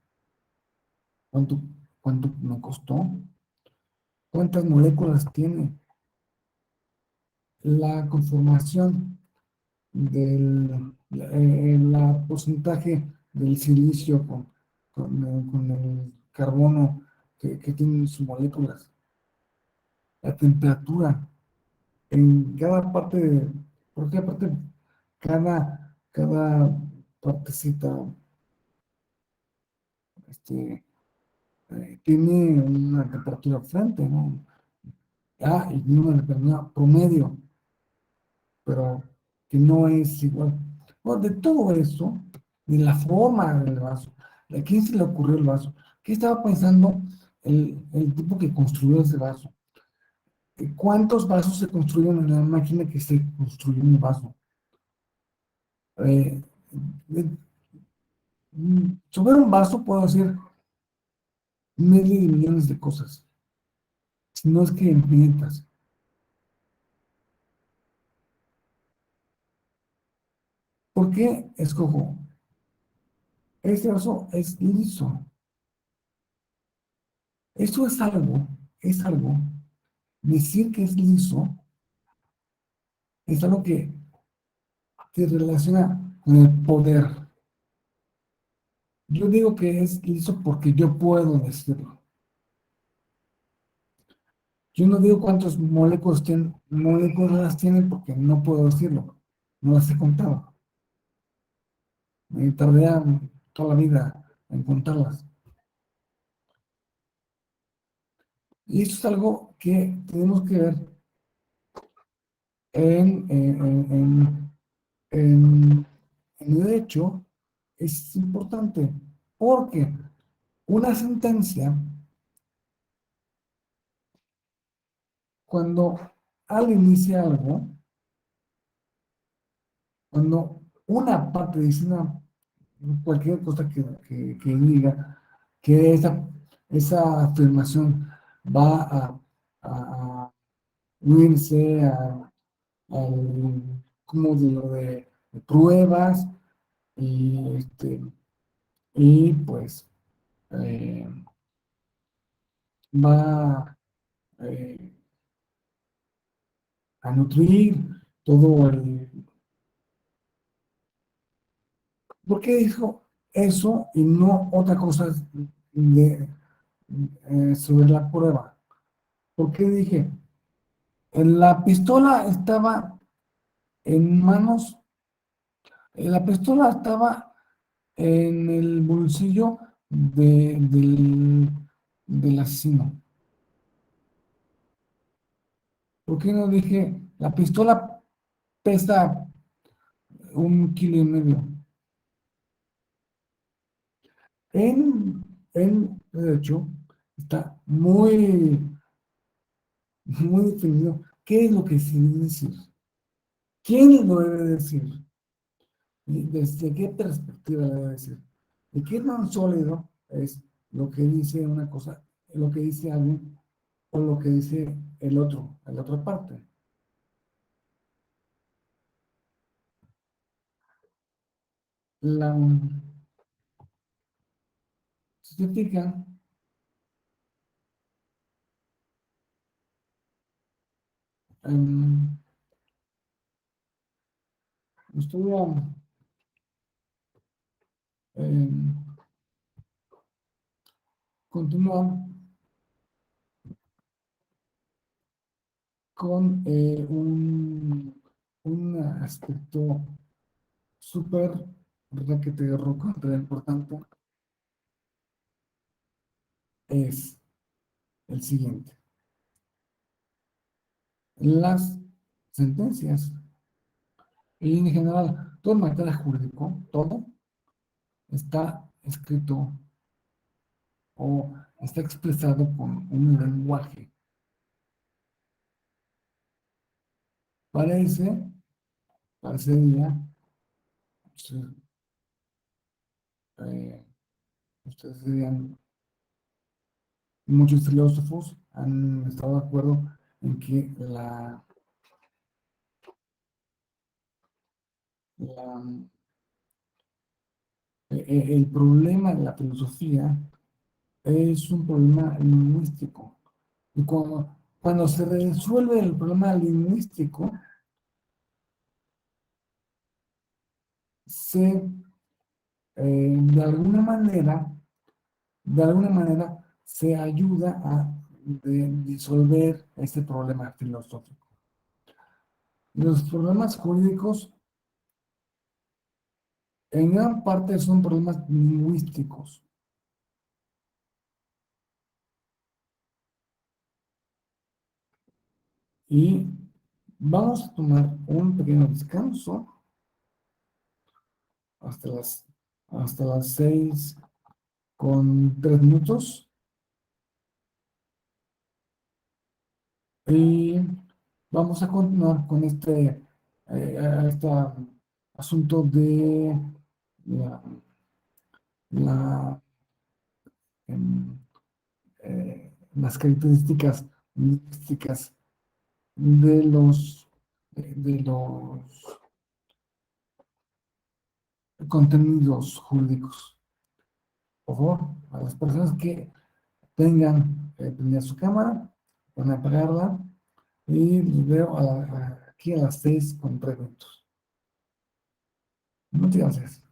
cuánto, cuánto me costó, cuántas moléculas tiene, la conformación la porcentaje del silicio con el carbono que tienen sus moléculas, la temperatura en cada parte, porque aparte cada partecita tiene una temperatura frente, ¿no? Y una determinada promedio, pero que no es igual. Bueno, de todo eso, de la forma del vaso, de quién se le ocurrió el vaso, qué estaba pensando el tipo que construyó ese vaso, cuántos vasos se construyeron en la máquina que se construyó un vaso. Eh, eh, Sobre un vaso puedo decir miles de millones de cosas, si no es que infinitas. ¿Por qué escojo? Este vaso es liso. Esto es algo, decir que es liso, es algo que se relaciona con el poder. Yo digo que es liso porque yo puedo decirlo. Yo no digo cuántas moléculas tienen porque no puedo decirlo. No las he contado. Me tardaría toda la vida en contarlas. Y esto es algo que tenemos que ver en, en, en, en, en el derecho. Es importante porque una sentencia, cuando alguien inicia algo, cuando una parte dice cualquier cosa que diga que esa afirmación va a unirse al, como de lo de pruebas, y, y pues eh, va eh, a nutrir todo el... ¿Por qué dijo eso y no otra cosa de, sobre la prueba? ¿Por qué dije? La pistola estaba en manos, la pistola estaba en el bolsillo del asesino. ¿Por qué no dije, la pistola pesa 1,5 kilos? De hecho, está muy definido qué es lo que se debe decir, quién lo debe decir, y desde qué perspectiva lo debe decir. Y qué tan sólido es lo que dice una cosa, lo que dice alguien o lo que dice el otro, la otra parte. La, si se fijan, em, estuvo em, continúa con un aspecto súper requete recontra importante, es el siguiente. Las sentencias y en general todo el material jurídico, todo está escrito o está expresado con un lenguaje. Parece, parecería, sí, eh, ustedes dirían, muchos filósofos han estado de acuerdo en que la, el problema de la filosofía es un problema lingüístico. Y cuando se resuelve el problema lingüístico, se, de alguna manera, se ayuda a disolver este problema filosófico. Los problemas jurídicos en gran parte son problemas lingüísticos. Y vamos a tomar un pequeño descanso hasta las 6:03. Y vamos a continuar con este asunto de la, la, em, las características lingüísticas de los contenidos jurídicos. Por favor, a las personas que tengan prendida su cámara, van a apagarla y los veo aquí a las 6:03. Muchas gracias.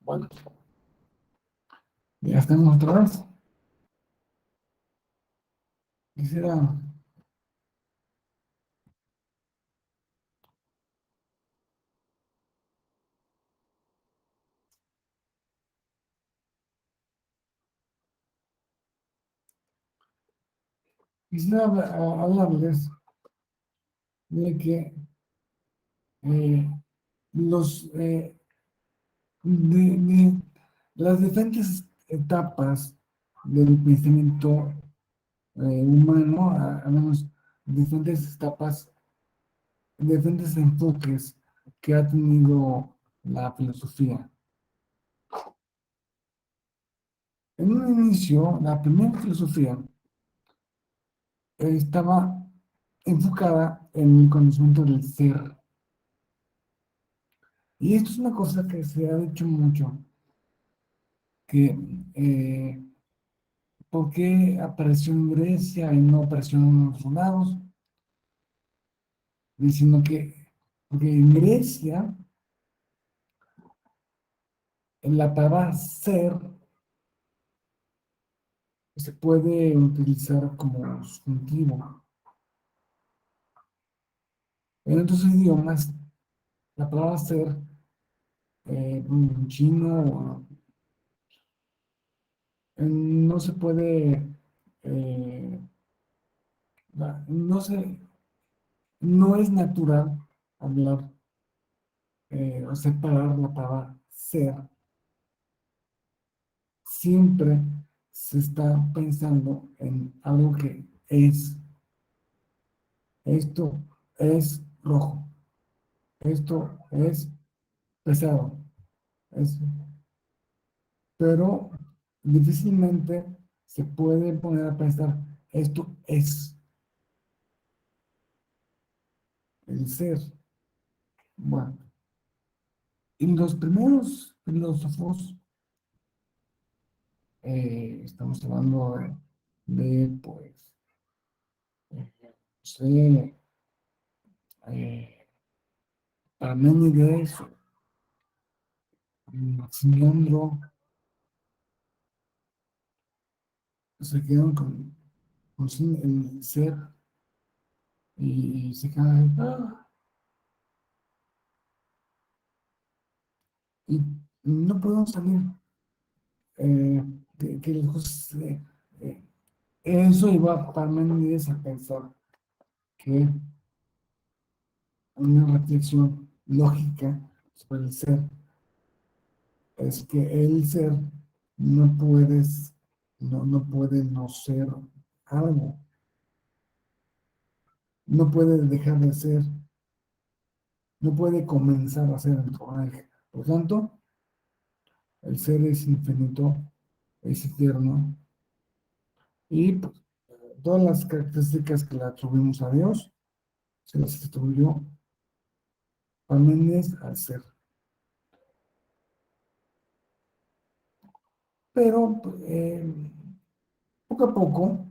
Bueno, ya estamos otra vez. Quisiera hablarles de que eh, los, de las diferentes etapas del pensamiento humano, al menos diferentes etapas, diferentes enfoques que ha tenido la filosofía. En un inicio, la primera filosofía estaba enfocada en el conocimiento del ser. Y esto es una cosa que se ha dicho mucho, que ¿por qué apareció en Grecia y no apareció en otros lados? Diciendo que porque en Grecia en la palabra ser se puede utilizar como sustantivo. En otros idiomas, la palabra ser en chino no se puede, eh, no se, no es natural hablar o separar la palabra ser. Siempre se está pensando en algo que es. Esto es rojo. Esto es pesado. Es, pero difícilmente se puede poner a pensar, esto es el ser. Bueno, y los primeros filósofos, estamos hablando pues, no sé, eh, Parménides, Maximiandro, se quedan con el ser y se quedan, y no podemos salir eh, que lejos eh, eso iba Parménides a pensar que una reflexión lógica sobre el ser es que el ser no puedes, no puede no ser algo, no puede dejar de ser, no puede comenzar a ser en tu ángel. Por tanto, el ser es infinito, es eterno, y pues, todas las características que le atribuimos a Dios se las atribuyó Parménides al ser. Pero poco a poco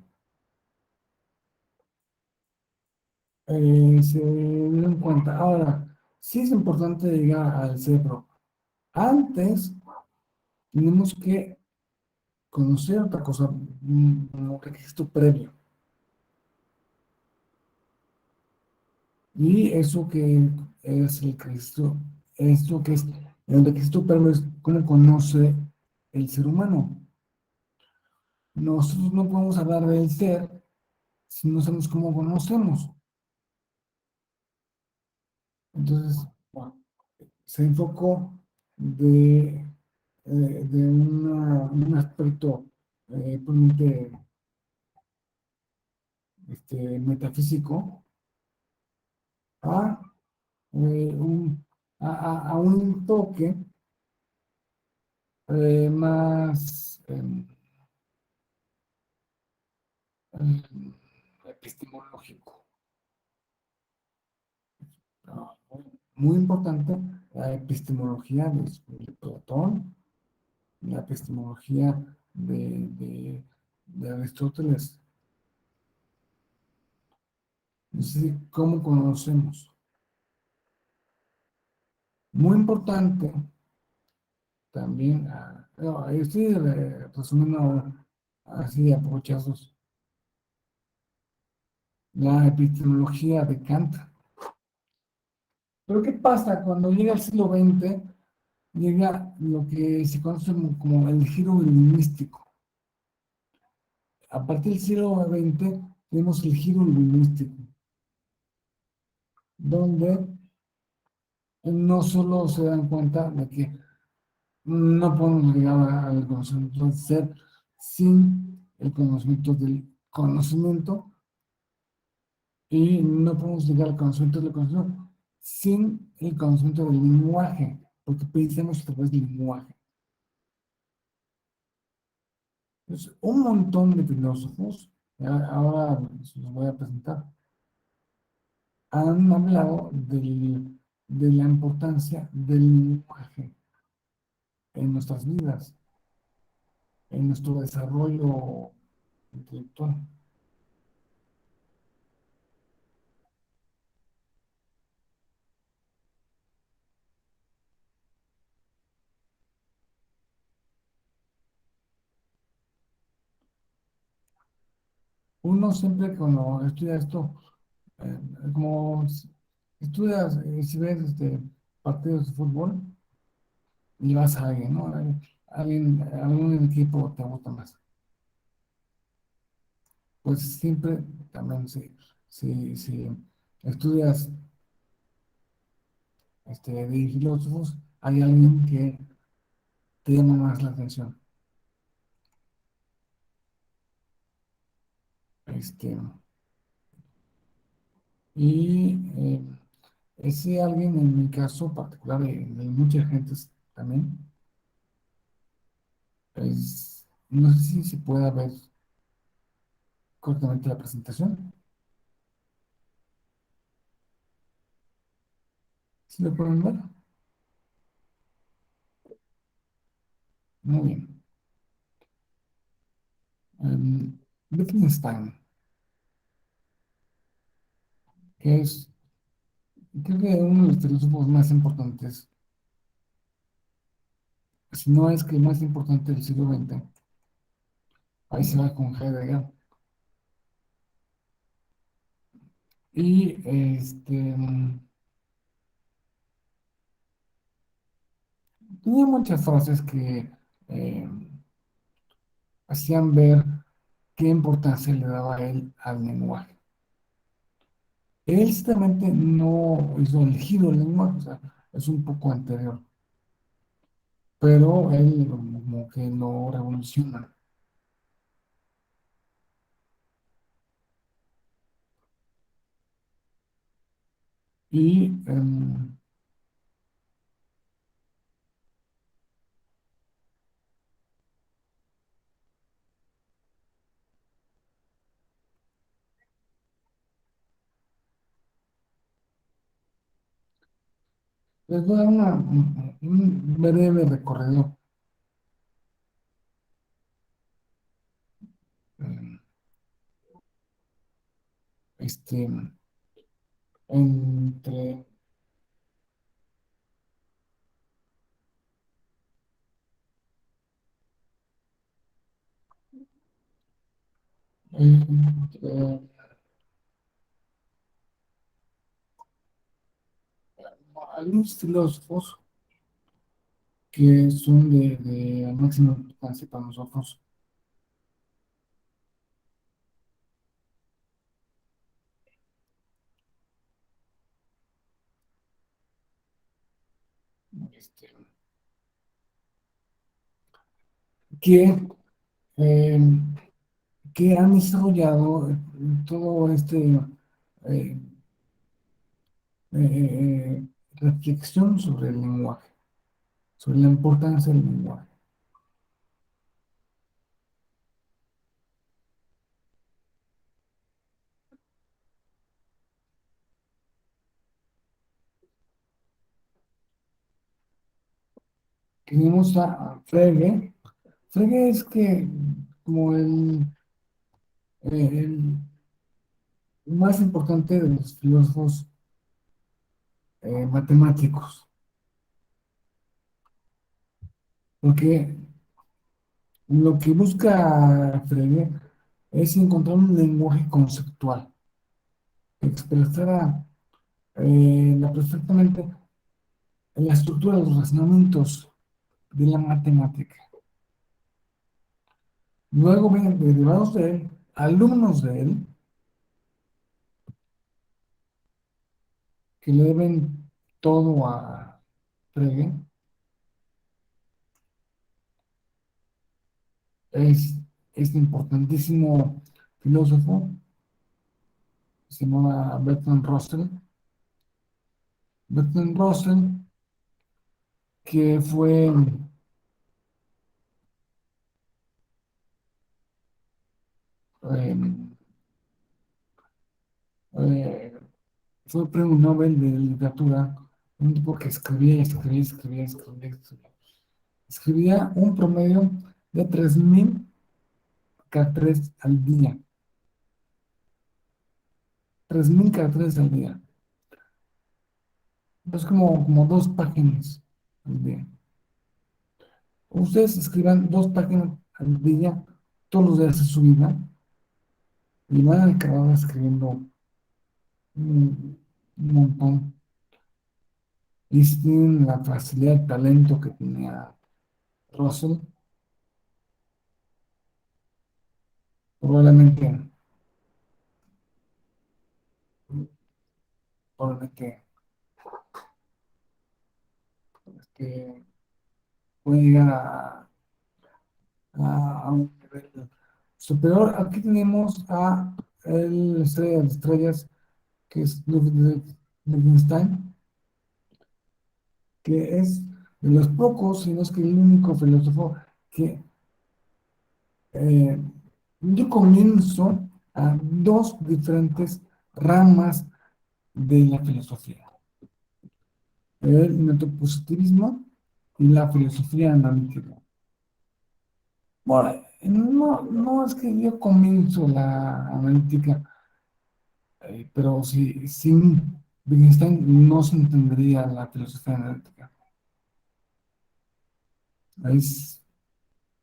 se dieron cuenta. Ahora, sí es importante llegar al cerebro. Antes tenemos que conocer otra cosa, un registro previo. Y eso que es el registro, esto que es el registro previo es cómo conoce el ser humano. Nosotros no podemos hablar del ser si no sabemos cómo conocemos. Entonces, bueno, se enfocó de un aspecto puramente metafísico a, a un enfoque más epistemológico. ¿No? Muy importante la epistemología de Platón, la epistemología de Aristóteles. Es decir, ¿cómo conocemos? Muy importante también, no, estoy resumiendo así a pochazos la epistemología de Kant. Pero ¿qué pasa cuando llega el siglo XX? Llega lo que se conoce como el giro lingüístico. A partir del siglo XX tenemos el giro lingüístico, donde no solo se dan cuenta de que no podemos llegar al conocimiento del ser sin el conocimiento del conocimiento, y no podemos llegar al conocimiento del conocimiento sin el conocimiento del lenguaje, porque pensamos a través del lenguaje. Entonces, un montón de filósofos, ahora se los voy a presentar, han hablado de la importancia del lenguaje en nuestras vidas, en nuestro desarrollo intelectual. Uno siempre cuando estudia esto, como estudias, si ves partidos de fútbol, y vas a alguien, ¿no? Algún equipo te gusta más. Pues siempre también si estudias de filósofos, hay alguien que te llama más la atención. Este, y ese alguien, en mi caso particular, de mucha gente también, no sé si se puede ver correctamente la presentación. ¿Sí lo pueden ver? Muy bien. Wittgenstein, que es, creo que uno de los filósofos más importantes, si no es que el más importante del siglo XX, ahí se va con Heidegger. Y tenía muchas frases que eh, hacían ver qué importancia le daba él al lenguaje. Él ciertamente no hizo el giro del lenguaje, o sea, es un poco anterior, pero él como que lo revoluciona. Y les voy a dar un breve recorrido eh, este, entre entre algunos filósofos que son de máxima importancia para nosotros. este, que, eh, que han desarrollado todo eh, reflexión sobre el lenguaje, sobre la importancia del lenguaje. Tenemos a Frege. Frege es que como el más importante de los filósofos matemáticos. porque lo que busca Frege es encontrar un lenguaje conceptual que expresara perfectamente la estructura de los razonamientos de la matemática. Luego ven derivados de él, alumnos de él, que le deben todo a Frege. Es este importantísimo filósofo, se llama Bertrand Russell. Bertrand Russell, que eh, eh, fue premio Nobel de Literatura, un tipo que escribía, escribía, escribía, escribía, escribía. Escribía un promedio de 3.000 caracteres al día. 3.000 caracteres al día. Es como 2 páginas al día. Ustedes escriban 2 páginas al día todos los días de su vida y van a acabar escribiendo un montón. Y si tienen la facilidad de talento que tenía Russell, probablemente, probablemente este, puede llegar a un nivel superior. Aquí tenemos a el estrella de estrellas, que es Wittgenstein, que es de los pocos, si no es que el único filósofo que eh, yo comienzo a 2 diferentes ramas de la filosofía: el metapositivismo y la filosofía analítica. Bueno, no es que yo comienzo la analítica, pero si, sin Wittgenstein no se entendería la filosofía analítica. Es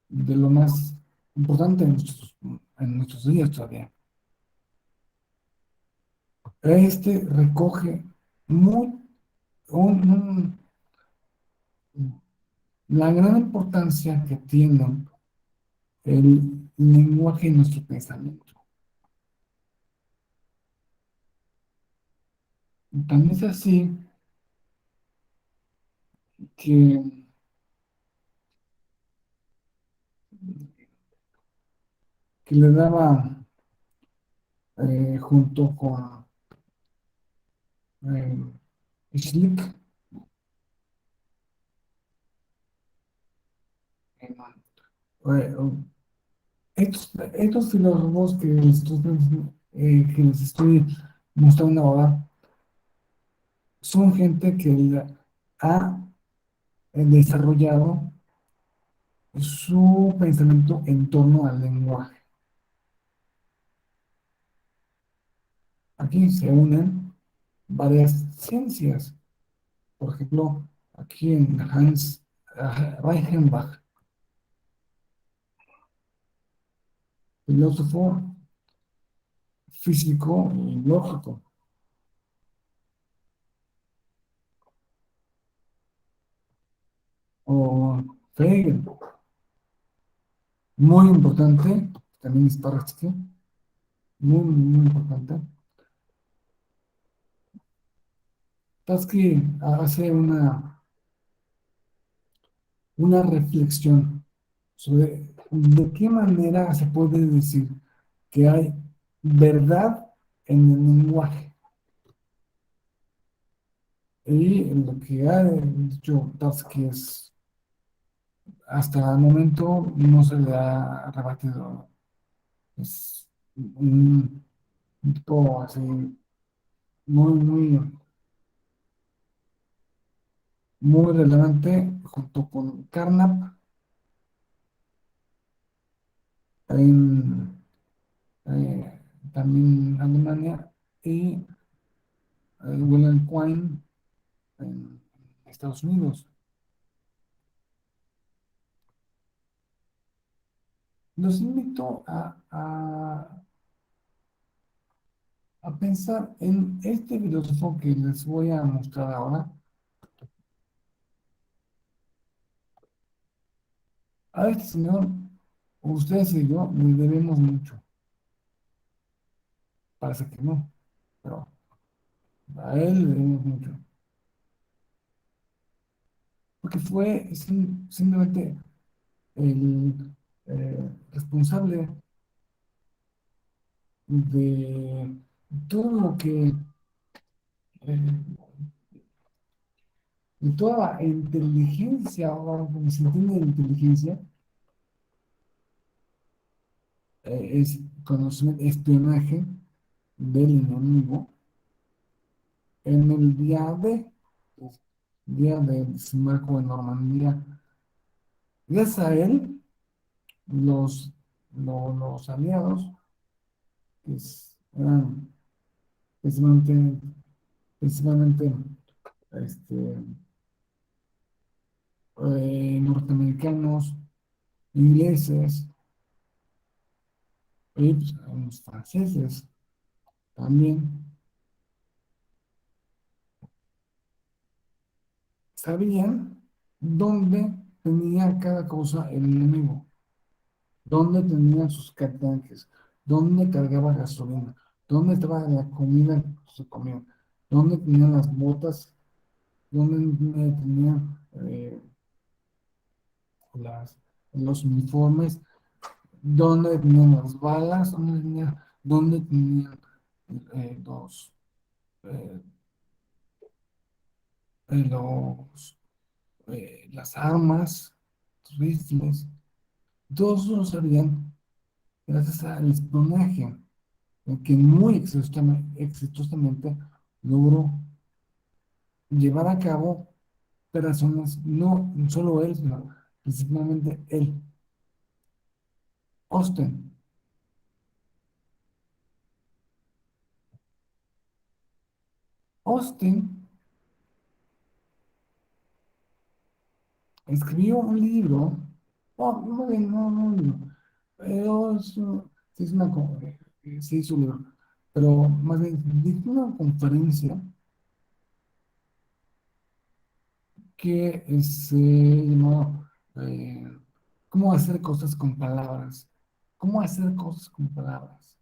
de lo más importante en nuestros días todavía. Este recoge muy, un- la gran importancia que tiene el lenguaje en nuestro pensamiento. También es así que, que le daba, junto con eh, Schlick, eh, estos filósofos que les estoy mostrando ahora son gente que ha desarrollado su pensamiento en torno al lenguaje. Aquí se unen varias ciencias. Por ejemplo, aquí en Hans Reichenbach, filósofo, físico y lógico. O Hegel, muy importante, también es Tarski, muy, muy importante. Tarski hace una reflexión sobre de qué manera se puede decir que hay verdad en el lenguaje. Y lo que ha dicho Tarski es, hasta el momento no se le ha rebatido. Es un tipo así muy, muy, muy relevante, junto con Carnap en también Alemania, y Wilhelm Quine en Estados Unidos. los invito a pensar en este filósofo que les voy a mostrar ahora. A este señor, ustedes y yo, le debemos mucho. Parece que no, pero a él le debemos mucho. Porque fue simplemente el responsable de todo lo que, eh, de toda la inteligencia, o como se entiende de inteligencia, es conocimiento, espionaje del enemigo en el pues, día de desembarco en Normandía. Gracias a él, los, los aliados eran principalmente, principalmente este, norteamericanos, ingleses y pues, los franceses también sabían dónde tenía cada cosa el enemigo, dónde tenían sus tanques, dónde cargaba gasolina, dónde estaba la comida que se comía, dónde tenían las botas, dónde tenían las, los uniformes, dónde tenían las balas, dónde tenían los, eh, las armas, los rifles, todos lo sabían gracias al espionaje que muy exitosamente logró llevar a cabo personas, no solo él, sino principalmente él, Austen. Austen escribió un libro, no un libro, pero sí es sí es un libro, pero más bien dictó una conferencia que se llamó ¿Cómo hacer cosas con palabras? ¿Cómo hacer cosas con palabras?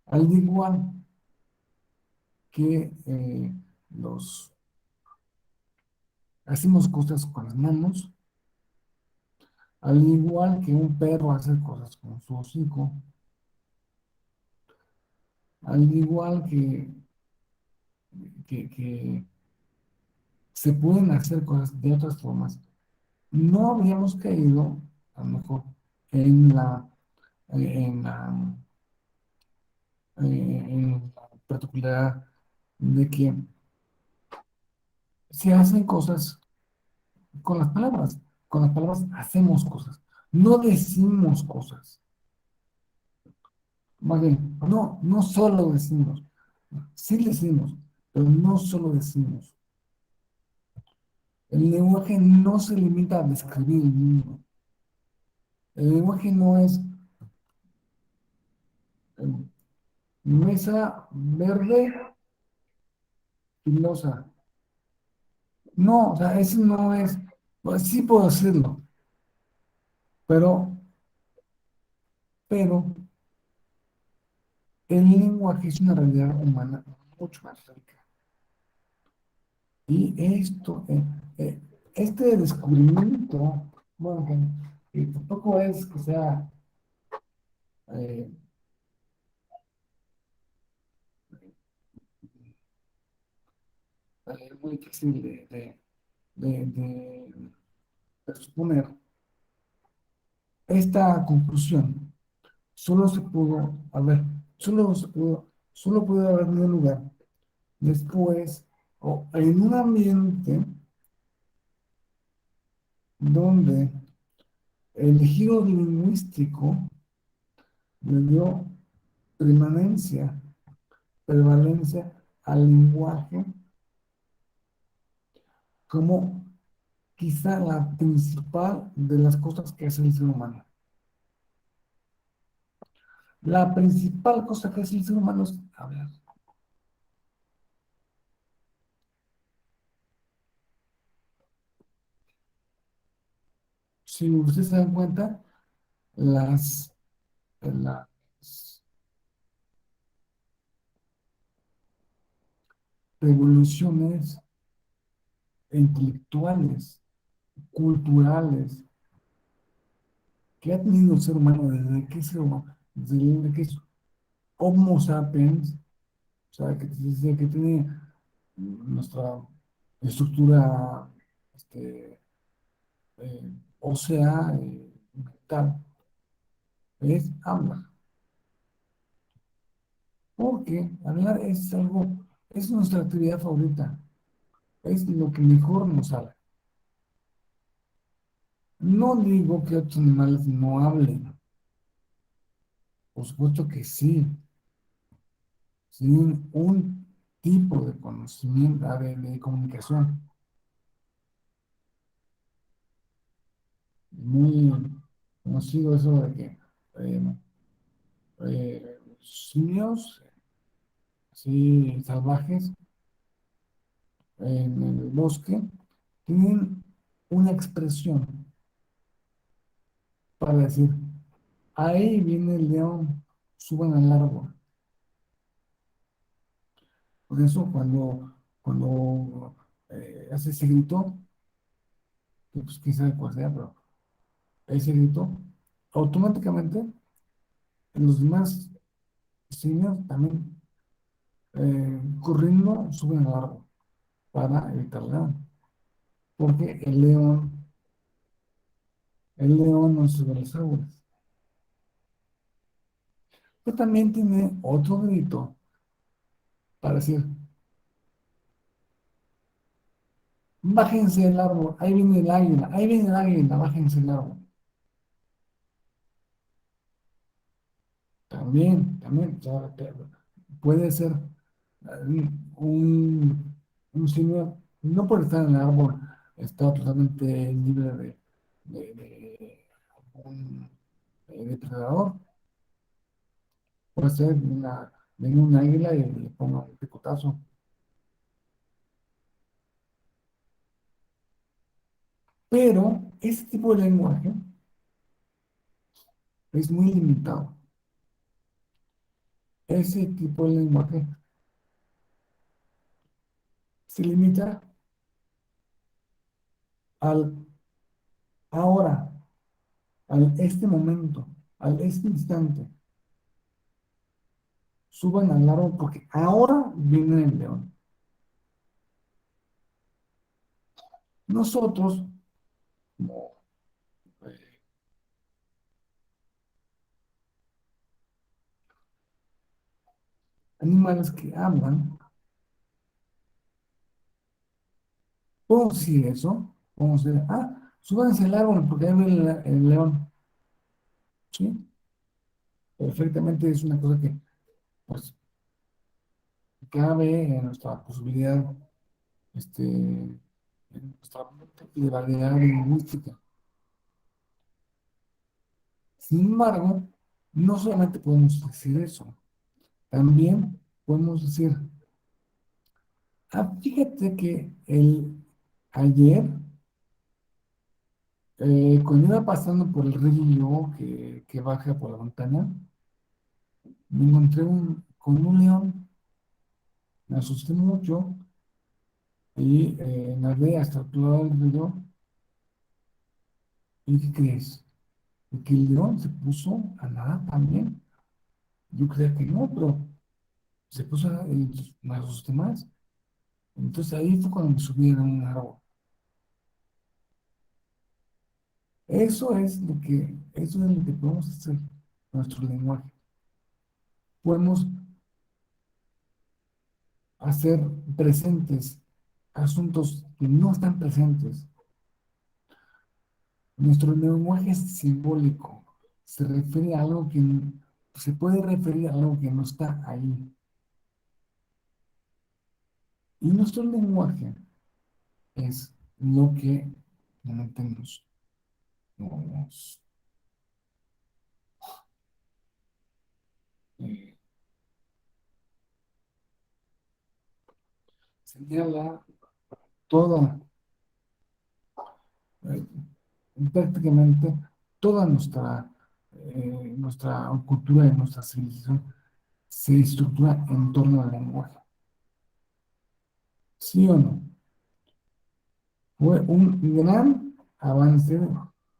Al igual que los hacemos cosas con las manos, al igual que un perro hace cosas con su hocico, al igual que se pueden hacer cosas de otras formas, no habíamos caído, a lo mejor, en en la, en la particularidad de que se hacen cosas con las palabras hacemos cosas, no decimos cosas, más bien, no solo decimos, sí decimos, pero no solo decimos. El lenguaje no se limita a describir el mundo. El lenguaje no es eh, mesa verde filosa. No, o sea, eso no es, pues sí puedo decirlo, pero, pero el lenguaje es una realidad humana mucho más rica. Y eh, este descubrimiento, bueno, que tampoco es que sea eh, muy difícil de suponer, esta conclusión solo se pudo haber, solo pudo haber tenido lugar después o en un ambiente donde el giro lingüístico le dio permanencia, prevalencia al lenguaje como quizá la principal de las cosas que hace el ser humano. La principal cosa que hace el ser humano es hablar. Si ustedes se dan cuenta, las, las revoluciones intelectuales, culturales, que ha tenido el ser humano desde que es Homo sapiens, o sea, que desde que tiene nuestra estructura este, ósea, mental, es hablar. Porque hablar es algo, es nuestra actividad favorita, es lo que mejor nos sale. No digo que otros animales no hablen, por supuesto que sí, tienen un tipo de conocimiento, de comunicación muy conocido eso de que eh, simios, así salvajes, en el bosque, tienen una expresión para decir, ahí viene el león, suban al árbol. Por eso cuando hace ese grito, que pues quién sabe cuál sea, pero ese grito, automáticamente los demás simios también corriendo suben al árbol para evitar el león. Porque el león no sube a los árboles. Pero también tiene otro grito para decir, bájense del árbol, ahí viene el águila, bájense del árbol. También, o sea, puede ser un simio, no por estar en el árbol, está totalmente libre de algún depredador. Puede ser venga un águila y le ponga un picotazo. Pero ese tipo de lenguaje es muy limitado. Ese tipo de lenguaje se limita al ahora, al este momento, al este instante. Suban al árbol porque ahora viene el león. Nosotros, como eh, animales que hablan, podemos decir eso, podemos decir, súbanse al árbol porque ahí viene el león. ¿Sí? Perfectamente es una cosa que pues, cabe en nuestra posibilidad, en nuestra variedad lingüística. Sin embargo, no solamente podemos decir eso, también podemos decir, fíjate que ayer, cuando iba pasando por el río que baja por la montaña, me encontré con un león, me asusté mucho y nadé hasta el otro lado del río. ¿Y qué crees? Y que el león se puso a nadar también. Yo creía que no, pero se puso a nadar y me asusté más. Entonces ahí fue cuando me subí a un árbol. Eso es lo que podemos hacer en nuestro lenguaje. Podemos hacer presentes asuntos que no están presentes. Nuestro lenguaje es simbólico. Se refiere a algo que se puede referir a algo que no está ahí. Y nuestro lenguaje es lo que realmente nos, eh, señala toda, eh, prácticamente toda nuestra cultura y nuestra civilización se estructura en torno al lenguaje. ¿Sí o no? Fue un gran avance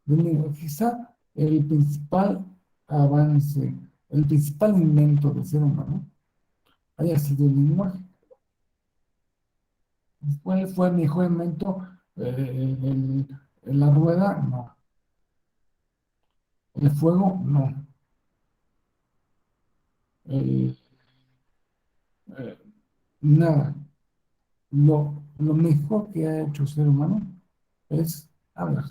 del lenguaje. Quizá el principal avance, el principal invento del ser humano haya sido el lenguaje. ¿Cuál fue el mejor invento? La rueda, no. El fuego, no. El, eh, nada. Lo mejor que ha hecho el ser humano es hablar.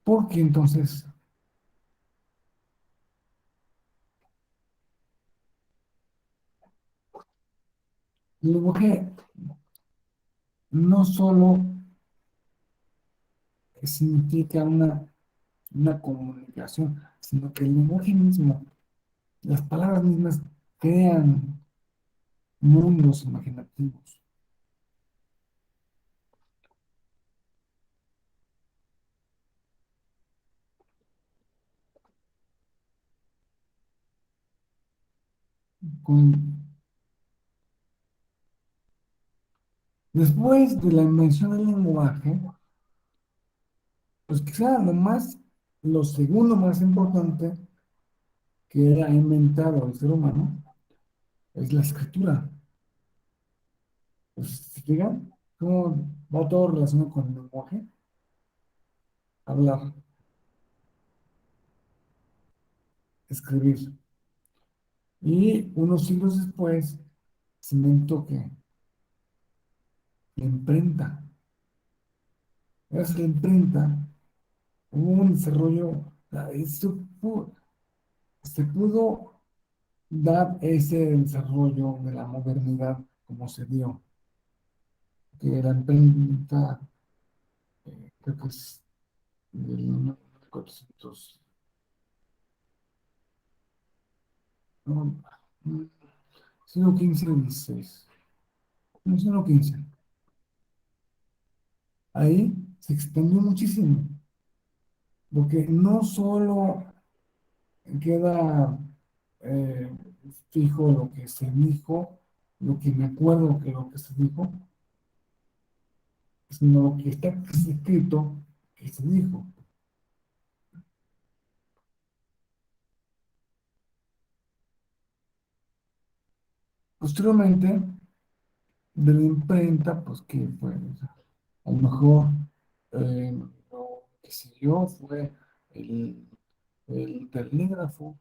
Porque entonces el lenguaje no solo significa una comunicación, sino que el lenguaje mismo, las palabras mismas crean mundos imaginativos. Con, después de la invención del lenguaje, pues quizá lo segundo más importante que ha inventado el ser humano es la escritura. Pues, ¿se fijan cómo va todo relacionado con el lenguaje? Hablar, escribir. Y unos siglos después se inventó que la imprenta. Gracias a la imprenta hubo un desarrollo, se pudo dar ese desarrollo de la modernidad como se dio, que la imprenta, creo que es del 1400, no, siglo XV o XVI, no, siglo XV. Ahí se expandió muchísimo, porque no solo queda eh, fijo lo que se dijo, lo que me acuerdo que lo que se dijo, sino lo que está escrito que se dijo. Posteriormente, de la imprenta, pues que fue, o sea, a lo mejor lo que siguió fue el, el telégrafo,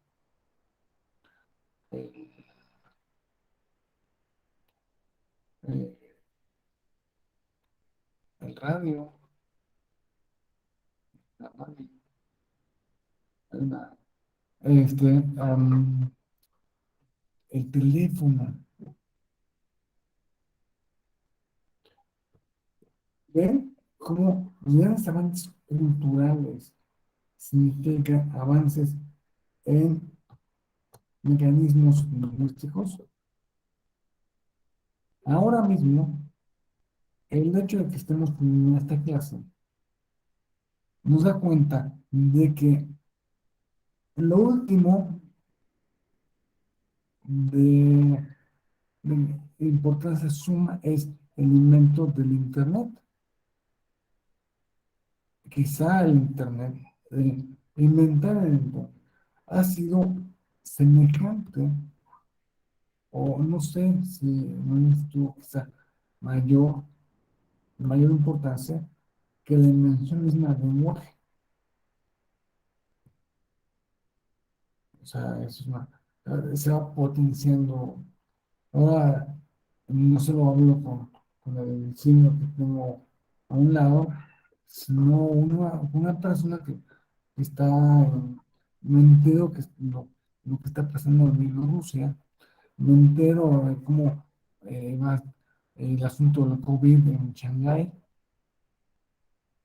el, eh, el radio, la radio, la- este, el teléfono. ¿Ven cómo los grandes avances culturales significan avances en mecanismos lingüísticos? Ahora mismo, el hecho de que estemos en esta clase nos da cuenta de que lo último de, de importancia suma es el invento del Internet. Quizá el Internet, inventar el Internet, ha sido semejante, o no sé si no estuvo quizá mayor, mayor importancia que la invención misma del lenguaje. O sea, se va potenciando. Ahora no solo hablo con el vecino que tengo a un lado, sino una persona que está me entero lo que está pasando en Bielorrusia, me entero de cómo va el asunto del COVID en Shanghái,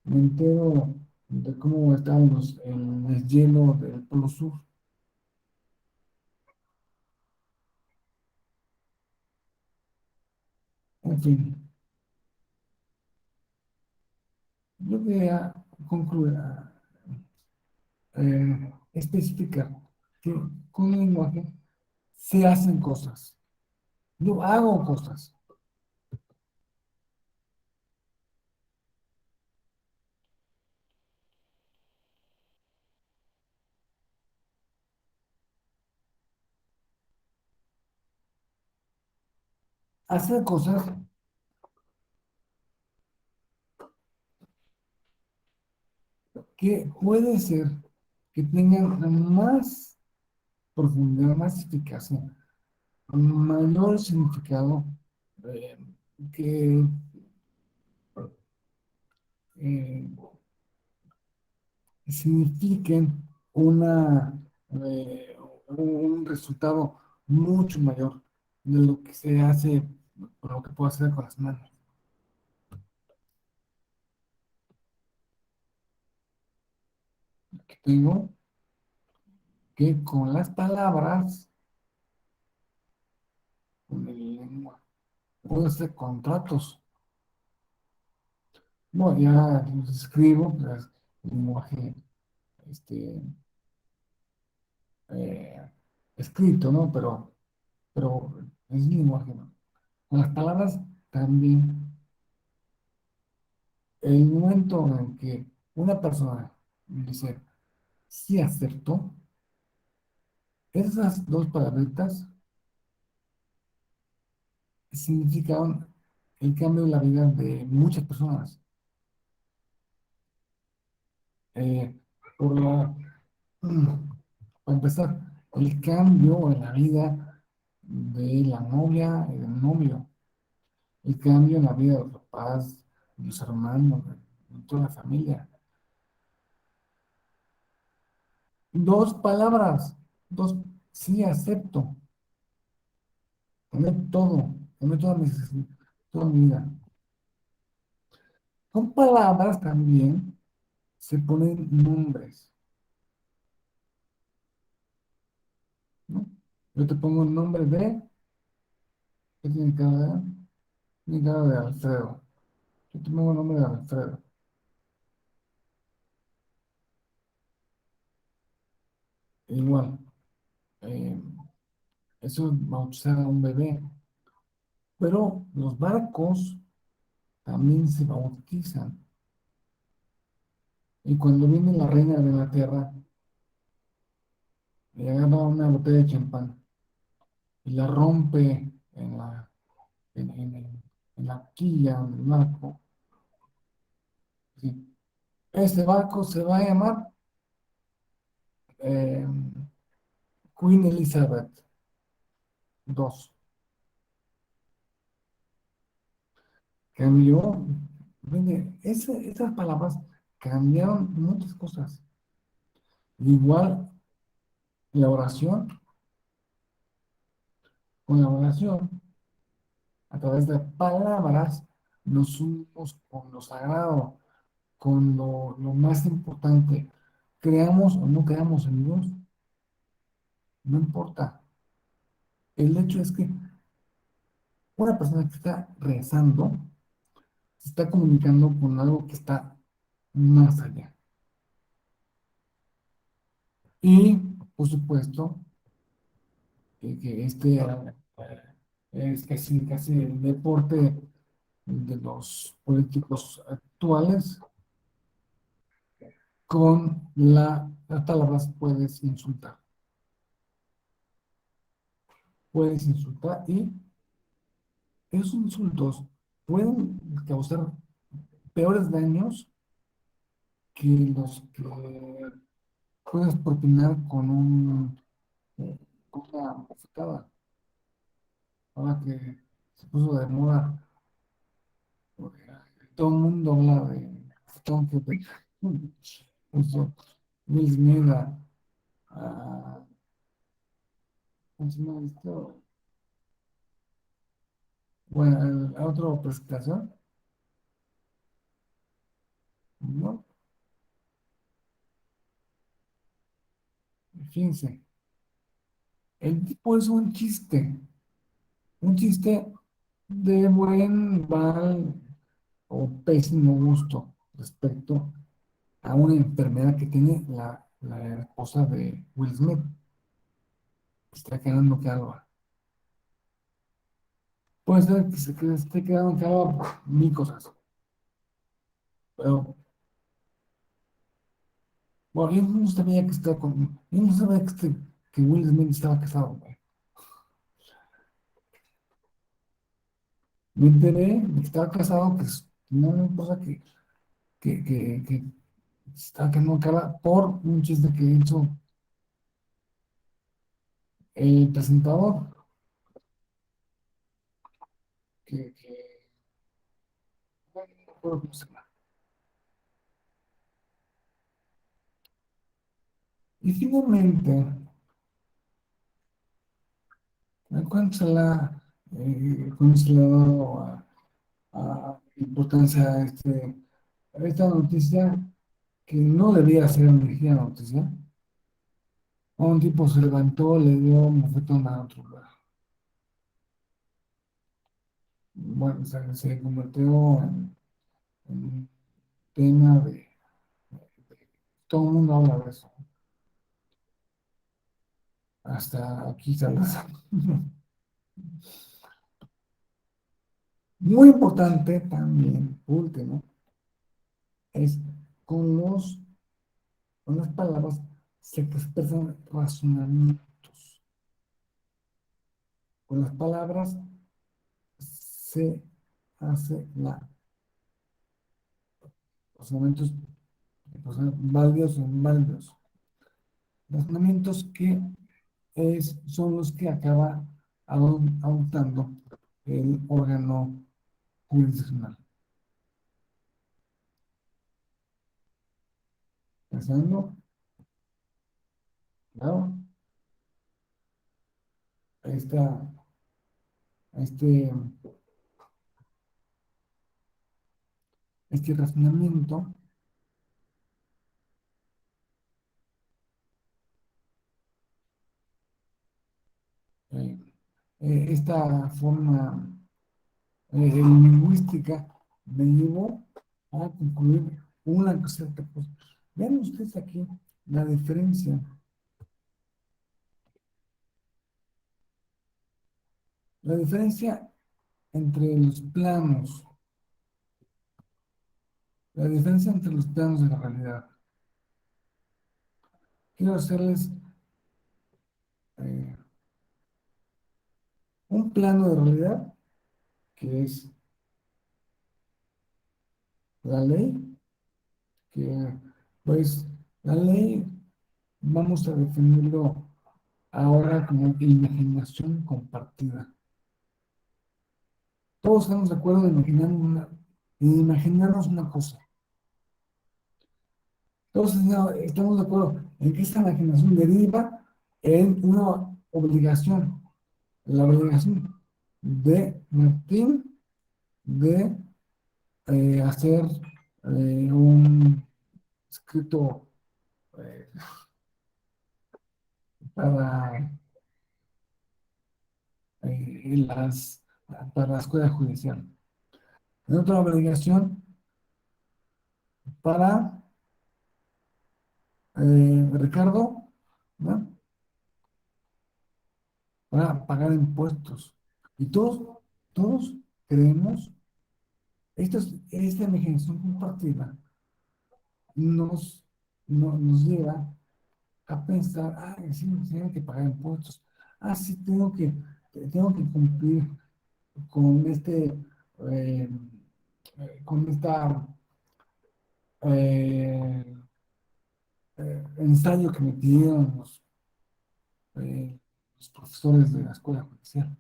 me entero de cómo están el hielo del Polo Sur. En fin, yo quería concluir, especificar que con el lenguaje se hacen cosas. Yo hago cosas. Hacer cosas que puede ser que tengan más profundidad, más eficacia, mayor significado, eh, que eh, signifiquen una, un resultado mucho mayor de lo que se hace, o lo que puedo hacer con las manos. Que tengo que con las palabras, con el lengua, puedo hacer contratos. Bueno, ya los escribo, pues, lenguaje este, eh, escrito, ¿no? Pero es lenguaje, ¿no? Con las palabras también. El momento en que una persona dice, sí acepto, esas dos palabritas significan el cambio de la vida de muchas personas. Eh, por la, para empezar, el cambio en la vida de la novia y del novio, el cambio en la vida de los papás, de los hermanos, de toda la familia. Dos palabras, dos, sí acepto, cambié toda mi vida. Con palabras también se ponen nombres, ¿no? Yo te pongo el nombre de, ¿qué tiene cara de? Tiene cara de Alfredo. Yo te pongo el nombre de Alfredo. Igual, eh, eso es bautizar a un bebé. Pero los barcos también se bautizan. Y cuando viene la reina de Inglaterra, le agarra una botella de champán y la rompe en la quilla del barco. ¿Sí? Este barco se va a llamar eh, Queen Elizabeth II. Cambió, mire, esas palabras cambiaron muchas cosas. Igual la oración, con la oración, a través de palabras, nos unimos con lo sagrado, con lo más importante. Creamos o no creamos en Dios, no importa. El hecho es que una persona que está rezando se está comunicando con algo que está más allá. Y, por supuesto, que es casi el deporte de los políticos actuales. Con las palabras puedes insultar y esos insultos pueden causar peores daños que los que puedes propinar eh, con una bofetada. Ahora que se puso de moda, porque todo el mundo habla de bofetón que puso Will Smith a- ¿cómo se llama esto? Bueno, a otro presentación, ¿no? fíjense, el tipo es un chiste de buen, mal o pésimo gusto respecto a una enfermedad que tiene la esposa de Will Smith, que está quedando calva. Puede ser que esté quedando calva por mil cosas, pero bueno, yo no sabía que estaba yo no sabía que Will Smith estaba casado, güey. Me enteré de que estaba casado, que es una cosa que se estaba quedando calva por un chiste que hizo el presentador, que bueno, no recuerdo cómo se llama. Y finalmente, cuando se le ha dado a importancia a esta noticia que no debía ser una noticia. Un tipo se levantó, le dio un bofetón a otro. Bueno, se convirtió en un tema todo el mundo habla de eso. Hasta aquí Salazar. Muy importante también, último, es con con las palabras se expresan razonamientos. Con las palabras se hace razonamientos válidos o inválidos. Razonamientos que son los que acaba adoptando el órgano jurisdiccional. Pensando, claro, esta, este, este razonamiento eh, esta forma lingüística me llevó a concluir una cierta cosa. Vean ustedes aquí la diferencia, la diferencia entre los planos, la diferencia entre los planos de la realidad. Quiero hacerles eh, un plano de realidad que es la ley, que pues la ley vamos a definirlo ahora como imaginación compartida. Todos estamos de acuerdo en imaginarnos una cosa. Todos estamos de acuerdo en que esta imaginación deriva en una obligación, la obligación de Martín de hacer un escrito eh, para, las, para la escuela judicial. En otra obligación para Ricardo, ¿no? Para pagar impuestos. Y todos creemos, esta imaginación compartida nos, nos lleva a pensar, ah, sí, tengo que pagar impuestos, ah, sí, tengo que cumplir con eh, con esta eh, ensayo que me pidieron los profesores de la escuela judicial.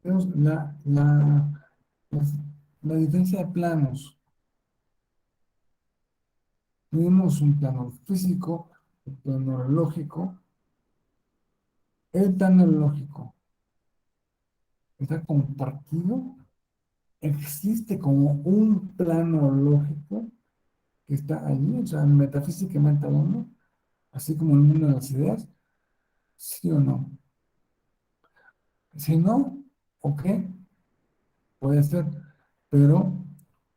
Tenemos las- la diferencia de planos. Tenemos un plano físico, un plano lógico. El plano lógico está compartido existe como un plano lógico que está allí, o sea, metafísicamente hablando, así como el mundo de las ideas, sí o no. Si no, ok, puede ser, pero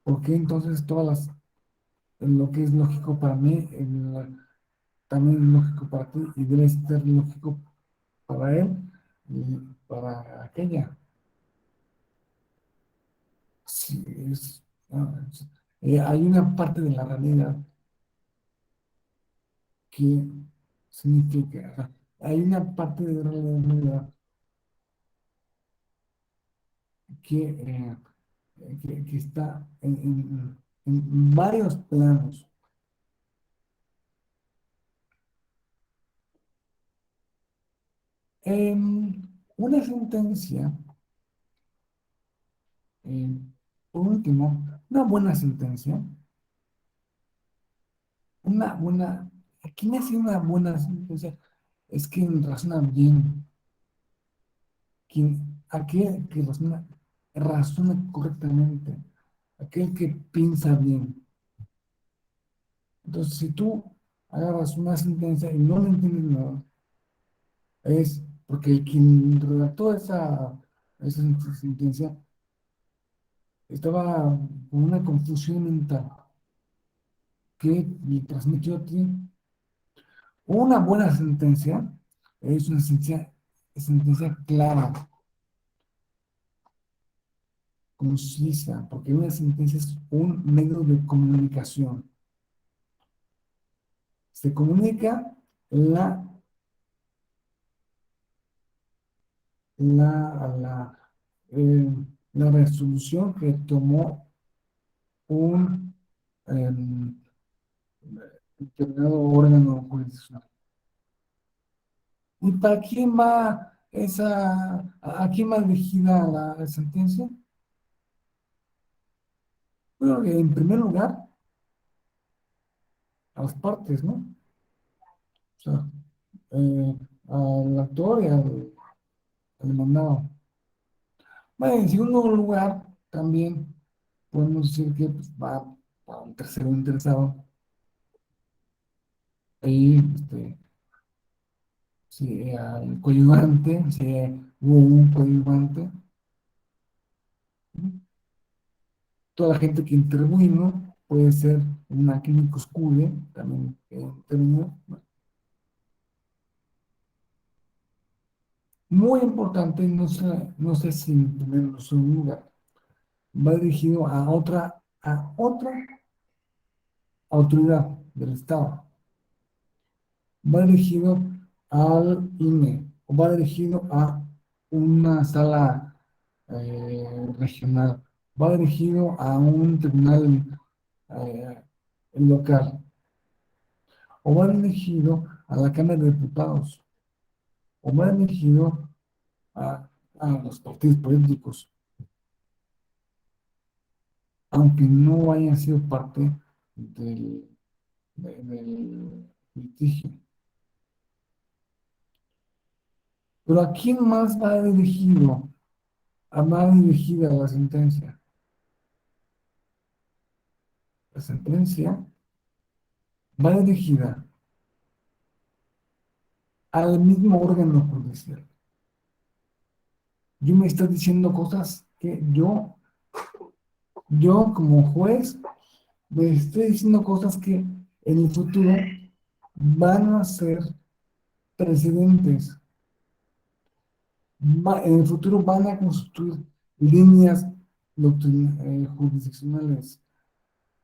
¿por qué entonces lo que es lógico para mí, también es lógico para ti y debe ser lógico para él y para aquella? Sí, hay una parte de la realidad que significa, o sea, hay una parte de la realidad que, que está en varios planos. Una sentencia, eh, por último, una buena sentencia, una, aquí me hace una buena sentencia, es quien razona bien, aquel que razona correctamente, aquel que piensa bien. Entonces, si tú agarras una sentencia y no le entiendes nada, es porque quien redactó esa sentencia estaba con una confusión mental que le transmitió a ti. Una buena sentencia es una sentencia clara, concisa, porque una sentencia es un medio de comunicación. Se comunica la, la, la, eh, la resolución que tomó un determinado órgano jurisdiccional. ¿Y para quién va a quién va dirigida la sentencia? Bueno, en primer lugar, a las partes, ¿no? O sea, eh, al actor y al demandado. Bueno, en segundo lugar, también podemos decir que pues, va a un tercero interesado. Ahí, si al coadyuvante, si hubo un coadyuvante, ¿no? Toda la gente que intervino puede ser una química oscura, también intervino, ¿no? Muy importante, no sé si en primer o segundo lugar, va dirigido a otra autoridad del Estado, va dirigido al INE, o va dirigido a una sala regional, va dirigido a un tribunal eh, local, o va dirigido a la Cámara de Diputados, o va dirigido a, a los partidos políticos, aunque no hayan sido parte del, del litigio. Pero ¿a quién más va dirigida la sentencia? La sentencia va dirigida al mismo órgano judicial. Yo me estoy diciendo cosas que yo como juez, me estoy diciendo cosas que en el futuro van a ser precedentes. En el futuro van a construir líneas jurisdiccionales.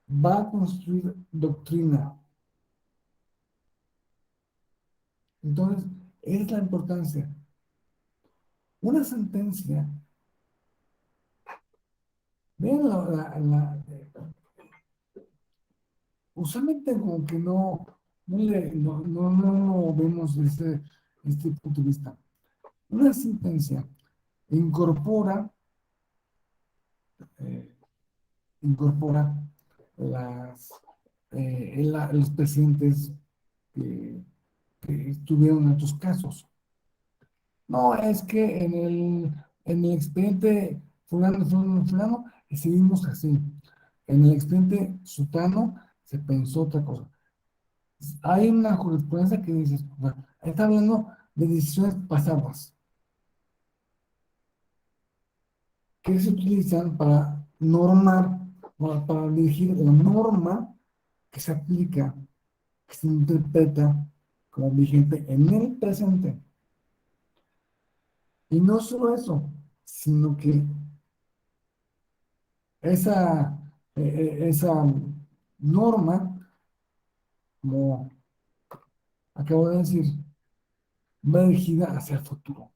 Va a construir doctrina. Entonces, es la importancia. Una sentencia, vean usualmente como que no lo vemos desde este punto de vista. Una sentencia incorpora, eh, incorpora las, los presidentes que, que estuvieron en otros casos. No, es que en el expediente fulano, fulano, fulano, y seguimos así. En el expediente Sutano se pensó otra cosa. Hay una jurisprudencia que dice, bueno, está hablando de decisiones pasadas que se utilizan para normar, para dirigir la norma que se aplica, que se interpreta como vigente en el presente. Y no solo eso, sino que esa norma, como acabo de decir, va dirigida hacia el futuro.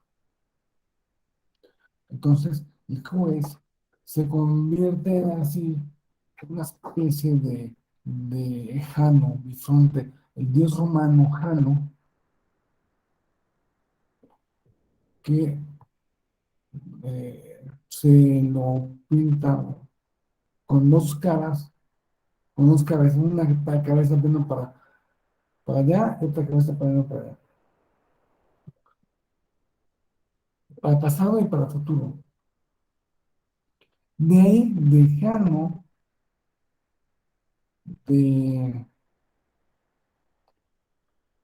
Entonces, el juez se convierte así en una especie de Jano, Bisonte, el dios romano Jano, que se lo pinta con dos caras, con dos cabezas, una cabeza viendo para allá y otra cabeza para allá, para pasado y para futuro. De ahí, de Jano, de,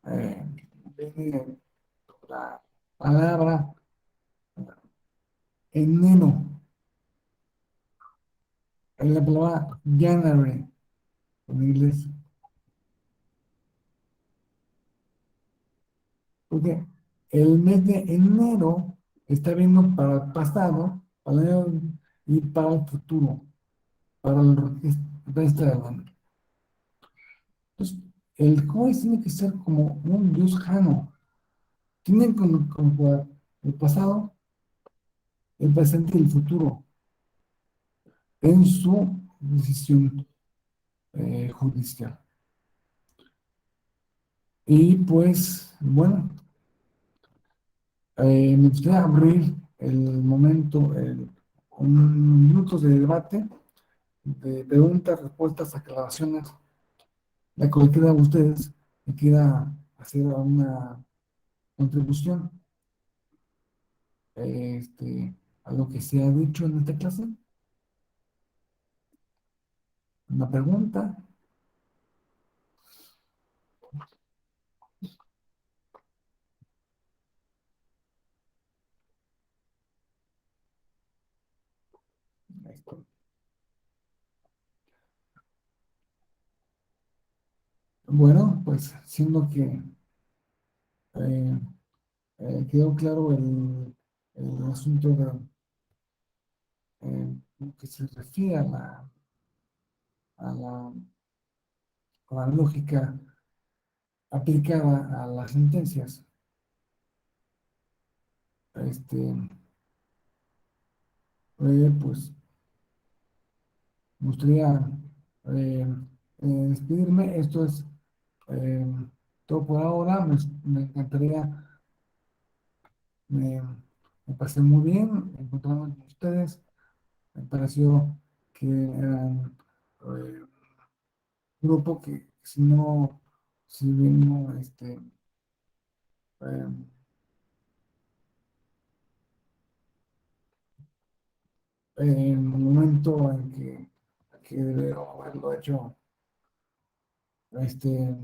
eh, viene la palabra enero, en la palabra January en inglés, porque el mes de enero está viendo para el pasado, para y para el futuro, para el resto del año. Entonces, el juez tiene que ser como un dios jano, tiene que conjugar el pasado, el presente y el futuro en su decisión judicial. Y pues, bueno, me gustaría abrir el momento, un minutos de debate, de preguntas, respuestas, aclaraciones, la cualquiera de ustedes que quiera hacer una contribución a lo que se ha dicho en esta clase, una pregunta. Esto. Bueno, pues siendo que eh, quedó claro el asunto de lo que se refiere a la, a la lógica aplicada a las sentencias. Este, pues me gustaría eh, despedirme. Esto es eh, todo por ahora. Me encantaría, me, me pasé muy bien encontrarme con ustedes. Me pareció que eran un grupo que si no, si bien no, eh, en el momento en que debo haberlo hecho, este,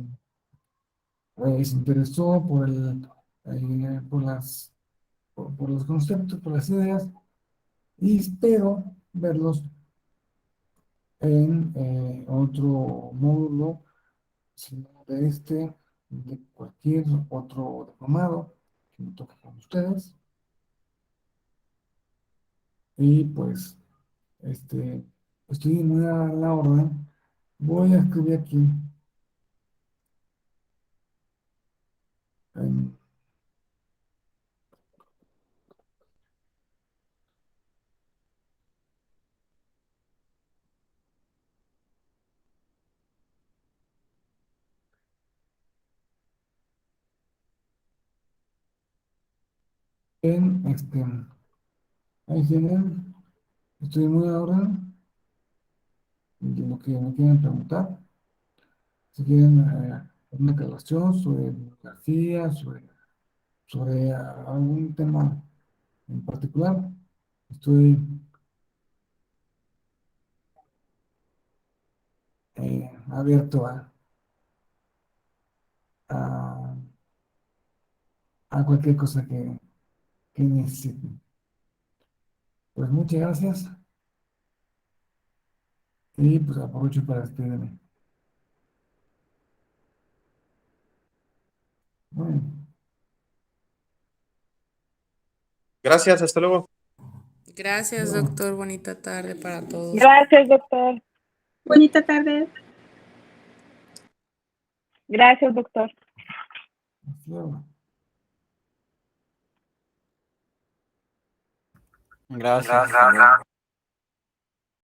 se interesó por los conceptos, por las ideas, y espero verlos en otro módulo, sino de de cualquier otro diplomado que me toque con ustedes. Y pues, este, estoy muy a la orden. Voy a escribir aquí en, en ahí tienen, estoy muy a la orden de lo que me quieren preguntar. Si quieren una aclaración sobre bibliografía, sobre algún tema en particular, estoy abierto a, a cualquier cosa que necesiten. Pues muchas gracias y pues aprovecho para despedirme. Bueno, Gracias, hasta luego. Gracias, luego. doctor. Bonita tarde para todos. Gracias, doctor. Bonita tarde. Gracias, doctor. Hasta luego. Gracias.